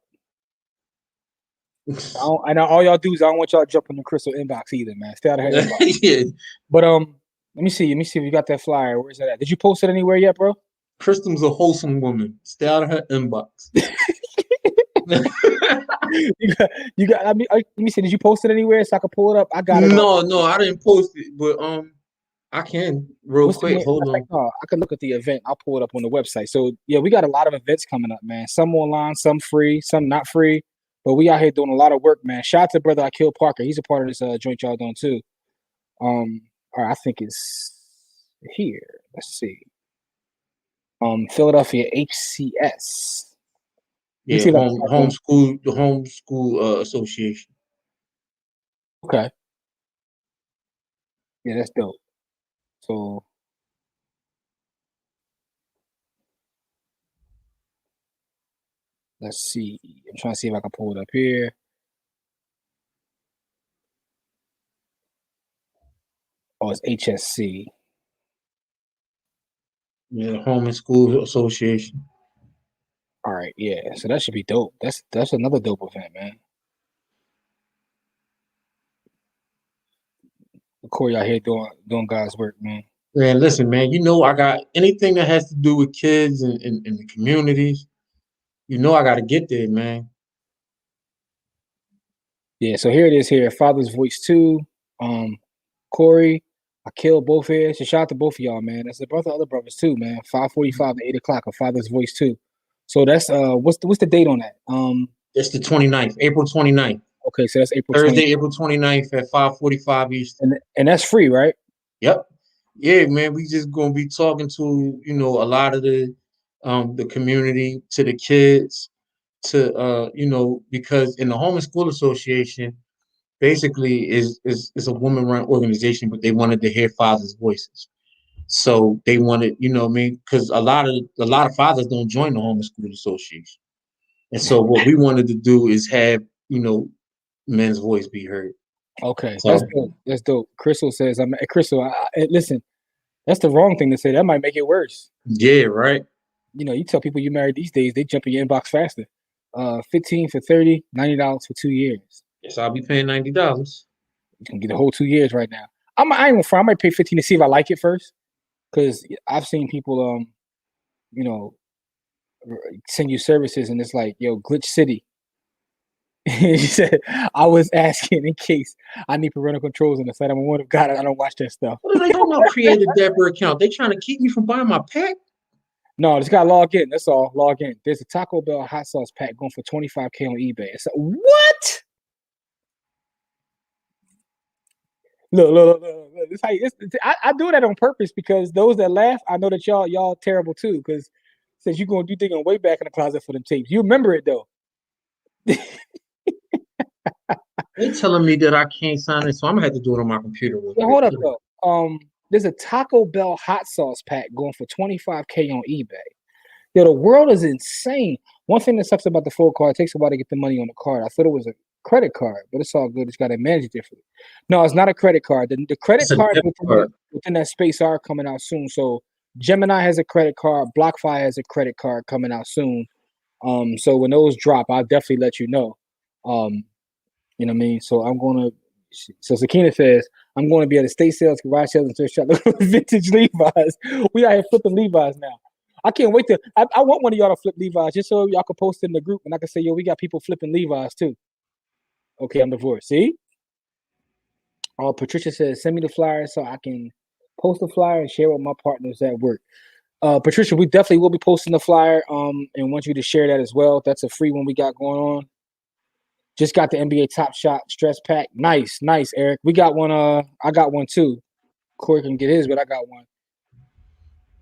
Speaker 1: I know all y'all dudes. I don't want y'all jumping the Crystal inbox either, man. Stay out of her inbox.
Speaker 2: Yeah.
Speaker 1: But let me see. Let me see if you got that flyer. Where's that at? Did you post it anywhere yet, bro?
Speaker 2: Kristen a wholesome woman. Stay out of her inbox.
Speaker 1: You got. I mean, let me see. Did you post it anywhere so I can pull it up? I got it on.
Speaker 2: No, I didn't post it, but I can real
Speaker 1: What's the
Speaker 2: quick.
Speaker 1: name?
Speaker 2: Hold on.
Speaker 1: I can look at the event. I'll pull it up on the website. So yeah, we got a lot of events coming up, man. Some online, some free, some not free. But we out here doing a lot of work, man. Shout out to brother Akil Parker. He's a part of this joint y'all doing too. All right, I think it's here. Let's see. Philadelphia HCS. Let me
Speaker 2: Yeah,
Speaker 1: see if I can type in.
Speaker 2: the homeschool association.
Speaker 1: Okay. Yeah, that's dope. So let's see. I'm trying to see if I can pull it up here. Oh, it's HSC.
Speaker 2: Yeah, the homeschool association.
Speaker 1: All right, yeah. So that should be dope. That's another dope event, man. Corey out here doing God's work, man.
Speaker 2: Man, listen, man, I got anything that has to do with kids and the communities, I got to get there, man.
Speaker 1: Yeah, so here it is here. Father's Voice 2. Corey, I killed both ears. So shout out to both of y'all, man. That's the other brothers too, man. 5:45 to 8 o'clock of Father's Voice 2. So that's what's the date on that?
Speaker 2: It's the 29th, April 29th.
Speaker 1: Okay, so that's April 20th.
Speaker 2: Thursday, April 29th at 5:45 Eastern.
Speaker 1: And that's free, right?
Speaker 2: Yep. Yeah, man. We just gonna be talking to, a lot of the community, to the kids, to because in the Home and School Association, basically is a woman run organization, but they wanted to hear fathers' voices. So they wanted, what I mean, because a lot of fathers don't join the Home and School Association. And so what we wanted to do is have, men's voice be heard.
Speaker 1: Okay,
Speaker 2: So
Speaker 1: that's dope. That's dope. Crystal says, Crystal, listen, that's the wrong thing to say. That might make it worse.
Speaker 2: yeah, right.
Speaker 1: You tell people you married these days, they jump in your inbox faster. 15 for 30, $90 for 2 years.
Speaker 2: Yes, I'll be paying $90.
Speaker 1: You can get the whole 2 years right now. I ain't gonna front. I might pay 15 to see if I like it first, because I've seen people, send you services and it's like, yo, Glitch City. She said, I was asking in case I need parental controls on the site. I'm a woman of God. I don't watch that stuff.
Speaker 2: What are they talking about? Create a Deborah account. They trying to keep me from buying my pack?
Speaker 1: No, just gotta log in. That's all. Log in. There's a Taco Bell hot sauce pack going for $25K on eBay. It's what? Look. This how I do that on purpose, because those that laugh, I know that y'all terrible too. Because since you're thinking way back in the closet for them tapes, you remember it though.
Speaker 2: They telling me that I can't sign it, so I'm gonna have to do it on my computer.
Speaker 1: Hold up though. There's a Taco Bell hot sauce pack going for $25K on eBay. Yo, the world is insane. One thing that sucks about the full card, it takes a while to get the money on the card. I thought it was a credit card, but it's all good. It's got to manage differently. No, it's not a credit card. The credit cards within that space are coming out soon. So Gemini has a credit card. BlockFi has a credit card coming out soon. So when those drop, I'll definitely let you know. You know what I mean? So so Sakina says, I'm going to be at estate sales, garage sales, and thrift shop looking for vintage Levi's. We out here flipping Levi's now. I can't wait I want one of y'all to flip Levi's, just so y'all can post it in the group and I can say, yo, we got people flipping Levi's too. Okay, I'm divorced. See? Patricia says, send me the flyer so I can post the flyer and share with my partners at work. Patricia, we definitely will be posting the flyer and want you to share that as well. That's a free one we got going on. Just got the NBA Top Shot stress pack. Nice, Eric. We got one. I got one too. Corey can get his, but I got one.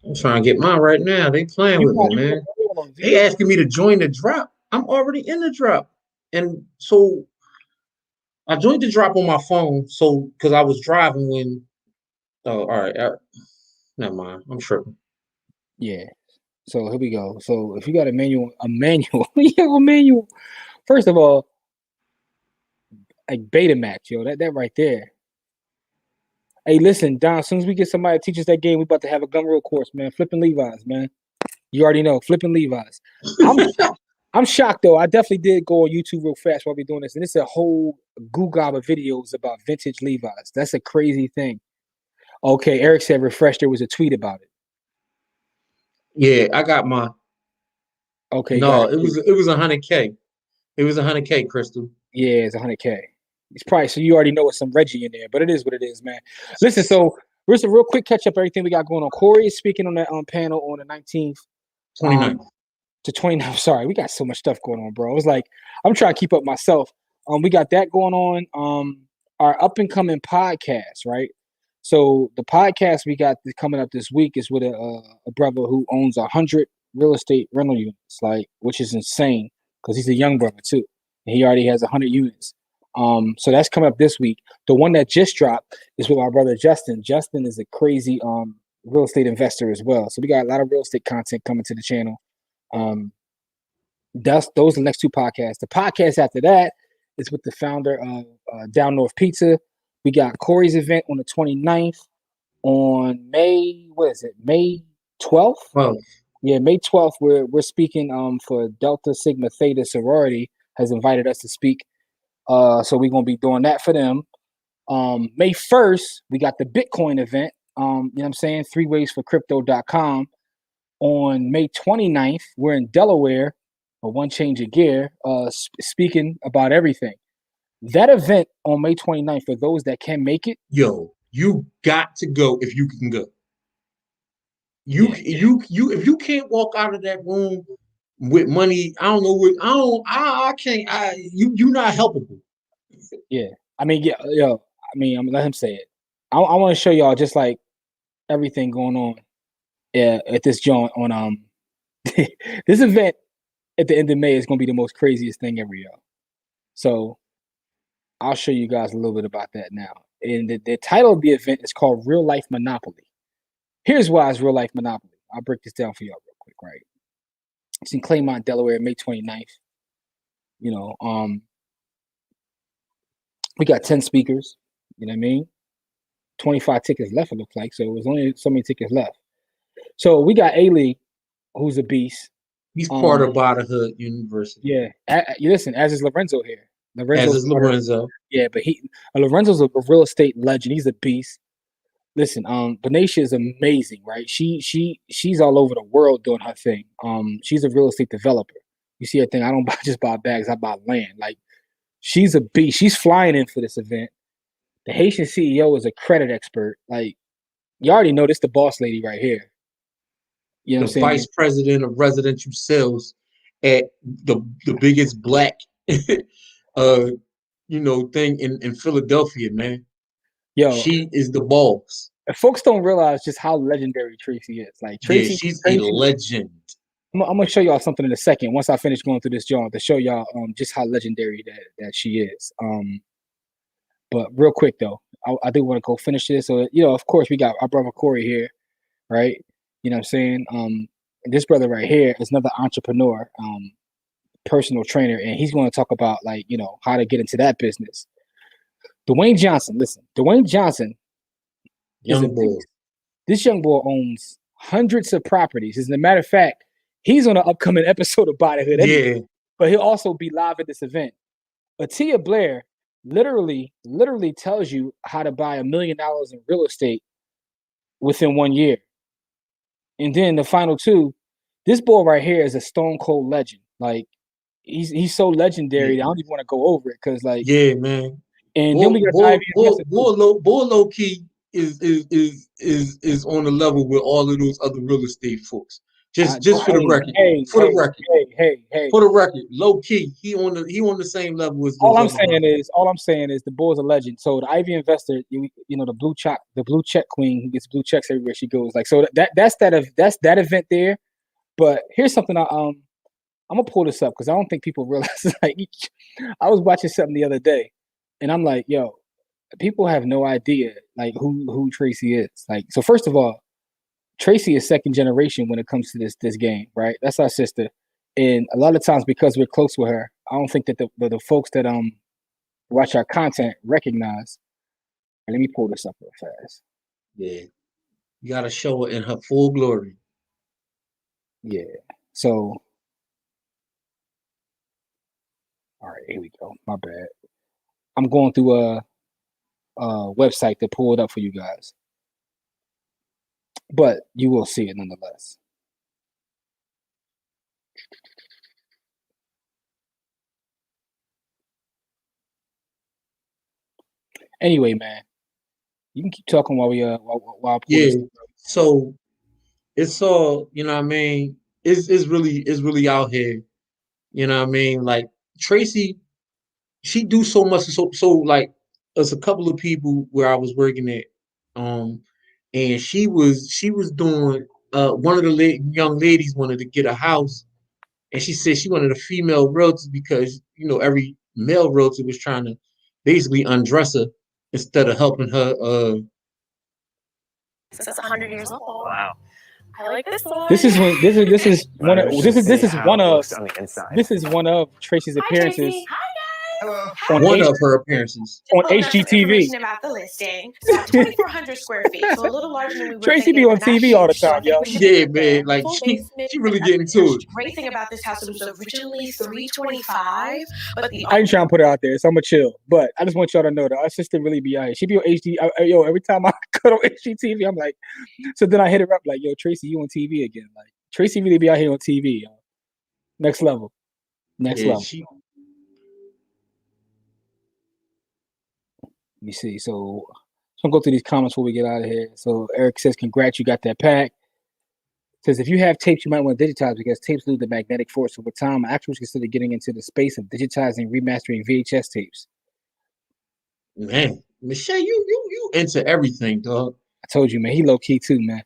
Speaker 2: I'm trying to get mine right now. They playing with me, man. They asking me to join the drop. I'm already in the drop. And so I joined the drop on my phone. So because I was driving when all right. Never mind. I'm tripping.
Speaker 1: Yeah. So here we go. So if you got a manual, a manual. First of all, like Betamax, yo, that right there. Hey, listen, Don, as soon as we get somebody to teach us that game, we about to have a gun rule course, man. Flipping Levi's, man. You already know, flipping Levi's. I'm shocked, though. I definitely did go on YouTube real fast while we're doing this, and it's a whole Google of videos about vintage Levi's. That's a crazy thing. Okay, Eric said refresh. There was a tweet about it.
Speaker 2: Yeah, I got my.
Speaker 1: Okay,
Speaker 2: no, it was $100K. It was $100K, Crystal.
Speaker 1: Yeah, it's $100K. It's probably, so you already know it's some Reggie in there, but it is what it is, man. Listen, so here's a real quick catch up everything we got going on. Corey is speaking on that panel on the 19th.
Speaker 2: 29th.
Speaker 1: To 29th. Sorry, we got so much stuff going on, bro. It was like, I'm trying to keep up myself. We got that going on. Our up and coming podcast, right? So the podcast we got coming up this week is with a brother who owns 100 real estate rental units, like, which is insane because he's a young brother too. And he already has 100 units. So that's coming up this week. The one that just dropped is with our brother Justin. Justin is a crazy real estate investor as well. So we got a lot of real estate content coming to the channel. Those are the next two podcasts. The podcast after that is with the founder of Down North Pizza. We got Corey's event on the 29th on May 12th?
Speaker 2: 12th.
Speaker 1: Yeah, May 12th, we're speaking for Delta Sigma Theta sorority has invited us to speak. So we're gonna be doing that for them. May 1st, we got the Bitcoin event. You know what I'm saying? 3waysforcrypto.com. On May 29th, we're in Delaware, for One Change of Gear, speaking about everything. That event on May 29th, for those that can make it.
Speaker 2: Yo, you got to go if you can go. You if you can't walk out of that room with money, I don't know what I can't you're not helpable.
Speaker 1: Yeah. I mean, yeah, yo, I mean, I'm gonna let him say it. I want to show y'all just like everything going on at this joint on this event at the end of May is gonna be the most craziest thing ever, yo. So I'll show you guys a little bit about that now. And the title of the event is called Real Life Monopoly. Here's why it's Real Life Monopoly. I'll break this down for y'all real quick, right? It's in Claymont, Delaware, May 29th. You know, we got 10 speakers, you know what I mean? 25 tickets left, it looks like. So it was only so many tickets left. So we got A-Lee, who's a beast.
Speaker 2: He's part of Bodyhood University.
Speaker 1: Yeah. Listen, as is Lorenzo here.
Speaker 2: As is Lorenzo.
Speaker 1: Yeah, but Lorenzo's a real estate legend. He's a beast. Listen, Benicia is amazing, right? She's all over the world doing her thing. She's a real estate developer. You see her thing, I don't just buy bags, I buy land. Like, she's a beast. She's flying in for this event. The Haitian CEO is a credit expert. Like, you already know this the boss lady right here. You know what I'm saying?
Speaker 2: Vice president of residential sales at the biggest black thing in Philadelphia, man. Yo, she is the boss.
Speaker 1: Folks don't realize just how legendary Tracy is. Like, Tracy,
Speaker 2: yeah, she's a legend.
Speaker 1: I'm gonna show y'all something in a second once I finish going through this joint to show y'all just how legendary that she is. But real quick though, I do want to go finish this. So of course we got our brother Corey here, right? You know what I'm saying? This brother right here is another entrepreneur, personal trainer, and he's going to talk about how to get into that business. Dwayne Johnson, listen, Dwayne Johnson is a beast. This young boy owns hundreds of properties. As a matter of fact, he's on an upcoming episode of Bodyhood.
Speaker 2: Yeah.
Speaker 1: But he'll also be live at this event. Atia Blair literally tells you how to buy $1 million in real estate within 1 year. And then the final two, this boy right here is a stone cold legend. Like, he's so legendary that I don't even want to go over it because
Speaker 2: man.
Speaker 1: And then we got
Speaker 2: low key is on the level with all of those other real estate folks. Just for the record. For the record, low key, he on the same level as
Speaker 1: all I'm saying is the boy's a legend. So the Ivy investor, the blue check queen who gets blue checks everywhere she goes. Like, so that's that event there. But here's something I'm gonna pull this up because I don't think people realize. Like, I was watching something the other day, and I'm like, yo, people have no idea like who Tracy is. Like, so first of all, Tracy is second generation when it comes to this game, right? That's our sister, and a lot of times because we're close with her, I don't think that the folks that watch our content recognize. Let me pull this up real fast.
Speaker 2: Yeah, you gotta show her in her full glory.
Speaker 1: Yeah. So, all right, here we go. My bad. I'm going through a website to pull it up for you guys, but you will see it nonetheless. Anyway, man, you can keep talking while I pull this up.
Speaker 2: So it's all, you know what I mean? It's really out here. You know what I mean? Like, Tracy, she do so much. So like, there's a couple of people where I was working at, and she was doing. One of the young ladies wanted to get a house, and she said she wanted a female realtor because every male realtor was trying to basically undress her instead of helping her.
Speaker 3: This is 100 years old. Wow. I like this one.
Speaker 1: This is one of Tracy's appearances.
Speaker 3: Hi,
Speaker 1: On
Speaker 2: One
Speaker 1: H-
Speaker 2: of her appearances.
Speaker 1: on
Speaker 3: Pulling up some
Speaker 1: HGTV.
Speaker 3: information about the listing. It's about 2,400 square feet, so a little larger than we were
Speaker 1: Tracy
Speaker 3: thinking,
Speaker 1: be on
Speaker 3: but not
Speaker 1: TV all the
Speaker 3: huge, so I
Speaker 1: time,
Speaker 3: think
Speaker 1: yo.
Speaker 3: we should be
Speaker 2: Yeah,
Speaker 3: good there.
Speaker 2: man. Like
Speaker 3: Full basement.
Speaker 2: she really getting to it.
Speaker 3: Great thing about this house, it was originally $325, but the
Speaker 1: I ain't trying to put it out there, so I'm gonna chill. But I just want y'all to know that our sister really be out here. She be on HD. Yo, every time I cut on HGTV, I'm like, so then I hit her up like, yo, Tracy, you on TV again? Like, Tracy really be out here on TV, yo. Next level. Next
Speaker 2: Yeah,
Speaker 1: level. Let me see. So I'm gonna go through these comments before we get out of here. So Eric says, congrats, you got that pack. Says if you have tapes, you might want to digitize because tapes lose the magnetic force over time. I actually consider getting into the space of digitizing, remastering VHS tapes.
Speaker 2: Man, Michelle, you into everything, dog.
Speaker 1: I told you, man. He low key too, man.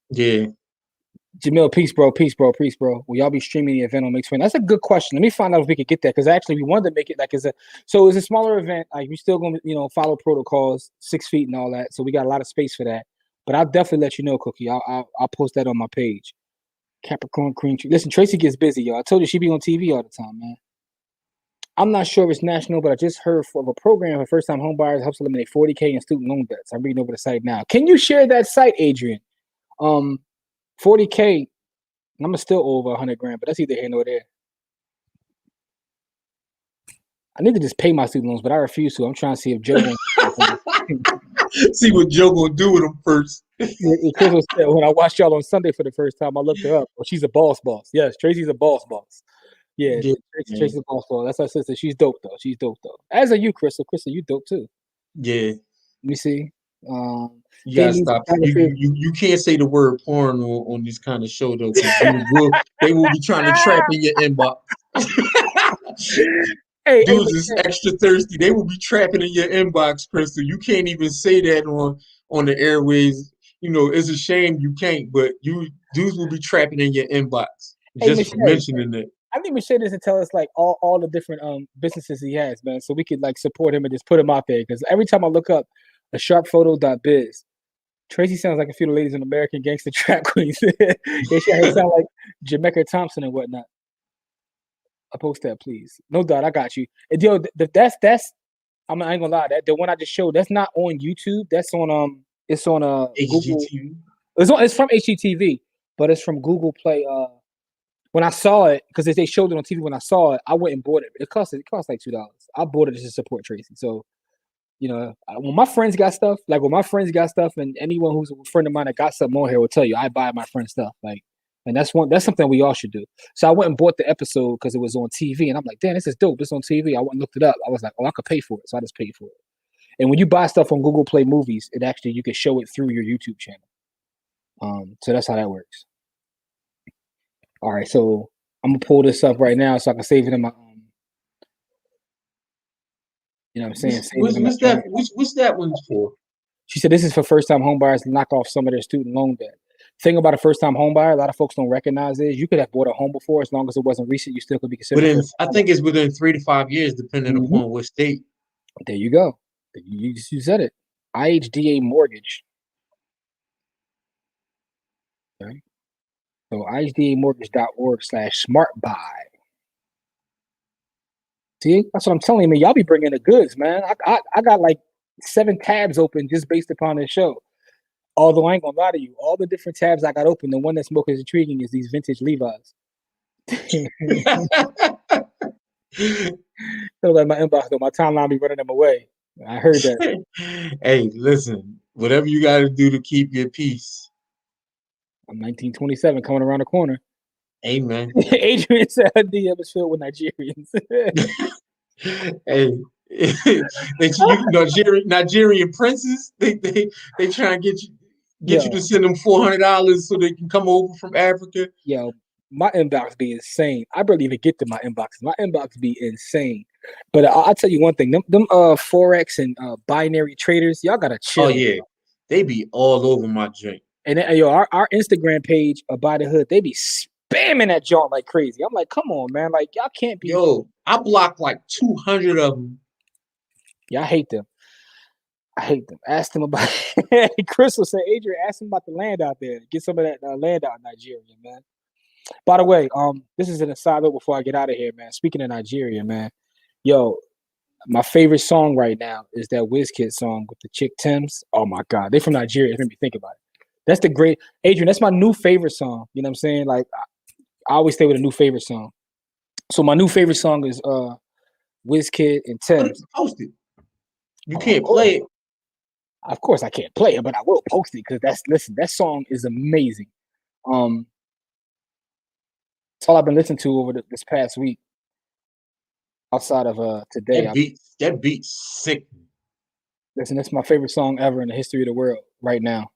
Speaker 2: Yeah.
Speaker 1: Jamil, peace, bro. Peace, bro. Peace, bro. Will y'all be streaming the event on May 20? That's a good question. Let me find out if we could get that because actually we wanted to make it like it's a smaller event. Like we still gonna follow protocols, 6 feet and all that. So we got a lot of space for that. But I'll definitely let you know, Cookie. I'll post that on my page. Capricorn Queen. Listen, Tracy gets busy, y'all. I told you she be on TV all the time, man. I'm not sure if it's national, but I just heard of a program for first-time homebuyers helps eliminate $40K in student loan debts. I'm reading over the site now. Can you share that site, Adrian? 40K. I'm still over 100 grand, but that's either here nor there. I need to just pay my student loans, but I refuse to. I'm trying to see if Joe
Speaker 2: See what Joe gonna do with them first.
Speaker 1: Crystal said, when I watched y'all on Sunday for the first time, I looked her up. Oh, she's a boss. Yes, Tracy's a boss. Yeah, Tracy's a boss. That's our sister. She's dope though. As are you, Crystal. Crystal, you dope too.
Speaker 2: Yeah.
Speaker 1: Let me see.
Speaker 2: You gotta stop. You can't say the word porn on this kind of show though, because they will be trying to trap in your inbox. Dudes is extra thirsty. They will be trapping in your inbox, Crystal. You can't even say that on the airways. It's a shame you can't, but dudes will be trapping in your inbox just for mentioning it.
Speaker 1: I think Michelle needs to tell us like all the different businesses he has, man, so we could like support him and just put him out there. Because every time I look up a sharpphoto.biz, Tracy sounds like a few of the ladies in American Gangster Trap Queens. They sound like Jamaica Thompson and whatnot. I'll post that, please. No doubt, I got you. And yo, that's I ain't gonna lie, that the one I just showed, that's not on YouTube. That's on it's on Google. It's from HGTV, but it's from Google Play. When I saw it, because they showed it on TV, when I saw it, I went and bought it. It cost like $2. I bought it just to support Tracy. So, when my friends got stuff, and anyone who's a friend of mine that got something on here will tell you, I buy my friend's stuff. Like, and that's something we all should do. So I went and bought the episode because it was on TV, and I'm like, damn, this is dope. This on TV. I went and looked it up. I was like, oh, I could pay for it. So I just paid for it. And when you buy stuff on Google Play Movies, you can show it through your YouTube channel. So that's how that works. All right, so I'm gonna pull this up right now so I can save it in my you know what I'm saying?
Speaker 2: What's that one for?
Speaker 1: She said this is for first-time homebuyers to knock off some of their student loan debt. Thing about a first-time homebuyer, a lot of folks don't recognize is you could have bought a home before, as long as it wasn't recent, you still could be considered.
Speaker 2: I think it's within 3 to 5 years, depending upon what state.
Speaker 1: There you go. You said it. IHDA mortgage. Okay. So IHDAmortgage.org/smartbuy. See, that's what I'm telling you, man. Y'all be bringing the goods, man. I got like 7 tabs open just based upon this show. Although I ain't gonna lie to you, all the different tabs I got open, the one that's most intriguing is these vintage Levi's. So like my inbox though, my timeline be running them away. I heard that.
Speaker 2: Hey, listen, whatever you got to do to keep your peace.
Speaker 1: I'm 1927 coming around the corner.
Speaker 2: Amen.
Speaker 1: Adrian said her DM is filled with Nigerians.
Speaker 2: Hey, Nigerian princes, they try and get you to send them $400 so they can come over from Africa.
Speaker 1: Yo, my inbox be insane. I barely even get to my inbox. My inbox be insane. But I'll tell you one thing: them forex and binary traders, y'all gotta chill.
Speaker 2: Oh yeah, they be all over my joint.
Speaker 1: And then, our Instagram page, Buy the Hood, they be spamming that joint like crazy. I'm like, come on, man, like y'all can't be.
Speaker 2: Yo, I blocked like 200 of them.
Speaker 1: Yeah, I hate them. Ask them about. Crystal said, Adrian, ask them about the land out there. Get some of that land out in Nigeria, man. By the way, this is an aside note before I get out of here, man. Speaking of Nigeria, man, yo, My favorite song right now is that WizKid song with the chick Tim's. Oh my God, they from Nigeria. It made me think about it. That's the great Adrian. That's my new favorite song. You know what I'm saying? Like I always stay with a new favorite song. So my new favorite song is WizKid and Tim's.
Speaker 2: Post it. You
Speaker 1: Oh,
Speaker 2: can't play it.
Speaker 1: Of course, I can't play it, but I will post it because that song is amazing. It's all I've been listening to over this past week. Outside of today,
Speaker 2: That beat's sick.
Speaker 1: Listen, that's my favorite song ever in the history of the world right now.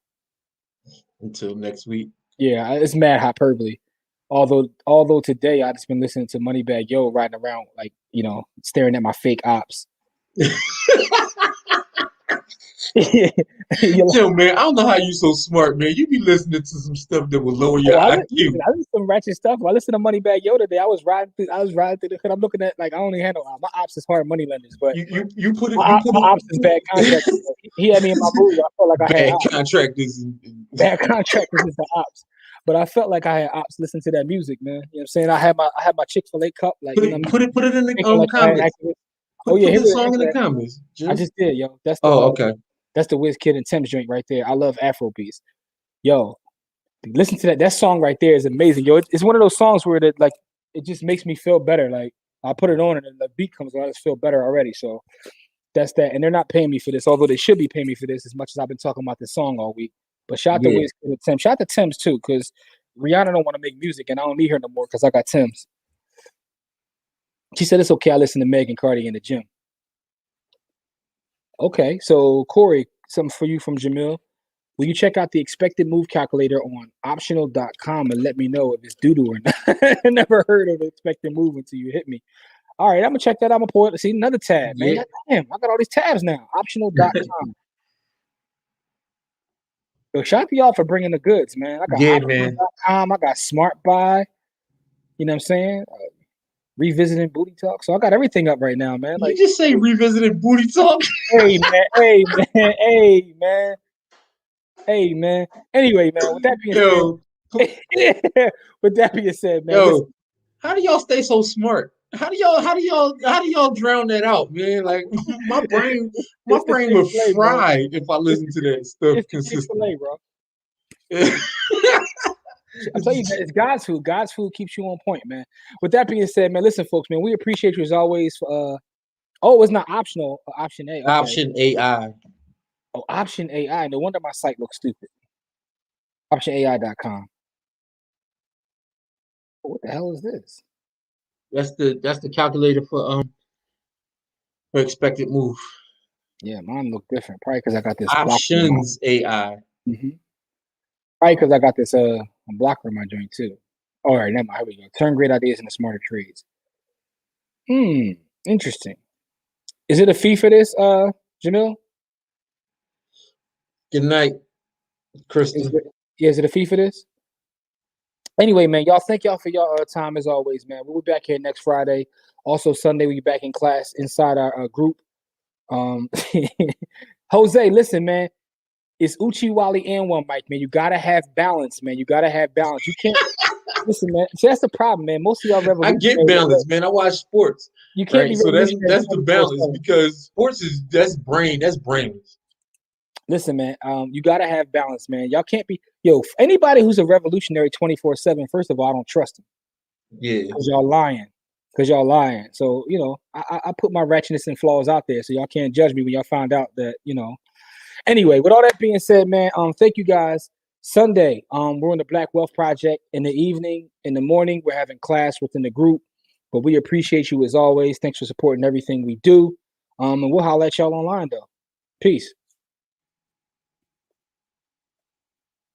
Speaker 2: Until next week.
Speaker 1: Yeah, it's mad hyperbole. Although today I just been listening to Moneybagg Yo riding around like staring at my fake ops.
Speaker 2: Yo, man, I don't know how you so smart, man. You be listening to some stuff that will lower your IQ.
Speaker 1: I listen to some ratchet stuff. I listened to Moneybagg Yo today. I was riding through the hood. I'm looking at I only handle my ops is hard money lenders, but
Speaker 2: you put it.
Speaker 1: My ops is bad contractors. He had me in my movie. I felt like I had
Speaker 2: bad contractors.
Speaker 1: Bad contractors is the ops. But I felt like I had ops listen to that music, man. You know what I'm saying? I had my Chick-fil-A cup.
Speaker 2: Put it in the comments.
Speaker 1: Put
Speaker 2: the song in the comments.
Speaker 1: I just did, yo. That's the
Speaker 2: okay.
Speaker 1: That's the WizKid and Tim's joint right there. I love Afro beats. Yo, listen to that. That song right there is amazing. Yo, it's one of those songs where it just makes me feel better. Like I put it on and the beat comes on, I just feel better already. So that's that. And they're not paying me for this, although they should be paying me for this as much as I've been talking about this song all week. But shout out to WizKid and Tim. Shout out to Tim's too, because Rihanna don't want to make music and I don't need her no more because I got Tim's. She said it's okay. I listen to Meg and Cardi in the gym. Okay, so Corey, something for you from Jamil. Will you check out the expected move calculator on optional.com and let me know if it's doo-doo or not? I never heard of expected move until you hit me. All right, I'm going to check that out. I'm going to pull it. See, another tab, man. Damn, I got all these tabs now. Optional.com. So shout out to y'all for bringing the goods, man. I got optional.com. I got Smart Buy. You know what I'm saying? Revisiting Booty Talk. So I got everything up right now, man.
Speaker 2: You just say revisiting Booty Talk?
Speaker 1: Hey, man. Hey, man. Anyway, man, with that being said, man.
Speaker 2: Listen. How do y'all stay so smart? How do y'all drown that out, man? Like my brain would fry if I listen to that stuff consistently,
Speaker 1: bro. I'll tell you, man, it's God's food. God's food keeps you on point, man. With that being said, man, listen, folks, man, we appreciate you as always. It's not optional. Option A. Okay.
Speaker 2: Option AI.
Speaker 1: Oh, Option AI. No wonder my site looks stupid. OptionAI.com. What the hell is this?
Speaker 2: That's the calculator for expected move.
Speaker 1: Yeah, mine look different. Probably because I got this
Speaker 2: Options AI.
Speaker 1: Mm-hmm. Probably because I got this blocker in my joint too. All right, never mind. Here we go. Turn great ideas into smarter trades. Interesting. Is it a fee for this, Jamil?
Speaker 2: Good night, Kristen.
Speaker 1: Is it a fee for this? Anyway, man, y'all, thank y'all for y'all time as always, man. We'll be back here next Friday. Also, Sunday, we'll be back in class inside our group. Jose, listen, man. It's Uchi, Wally, and one mic, man. You gotta have balance, man. You gotta have balance. You can't listen, man. See, that's the problem, man. Most of y'all revolutionary.
Speaker 2: I get balance, man. I watch sports.
Speaker 1: You can't be
Speaker 2: so that's the balance because sports that's brainless. Listen,
Speaker 1: man. You gotta have balance, man. Y'all can't be anybody who's a revolutionary 24/7. First of all, I don't trust them.
Speaker 2: Yeah,
Speaker 1: because y'all lying. So I put my ratchetness and flaws out there, so y'all can't judge me when y'all find out that Anyway, with all that being said, man, thank you guys. Sunday, we're on the Black Wealth Project. In the evening, in the morning, we're having class within the group. But we appreciate you as always. Thanks for supporting everything we do. And we'll holler at y'all online, though. Peace.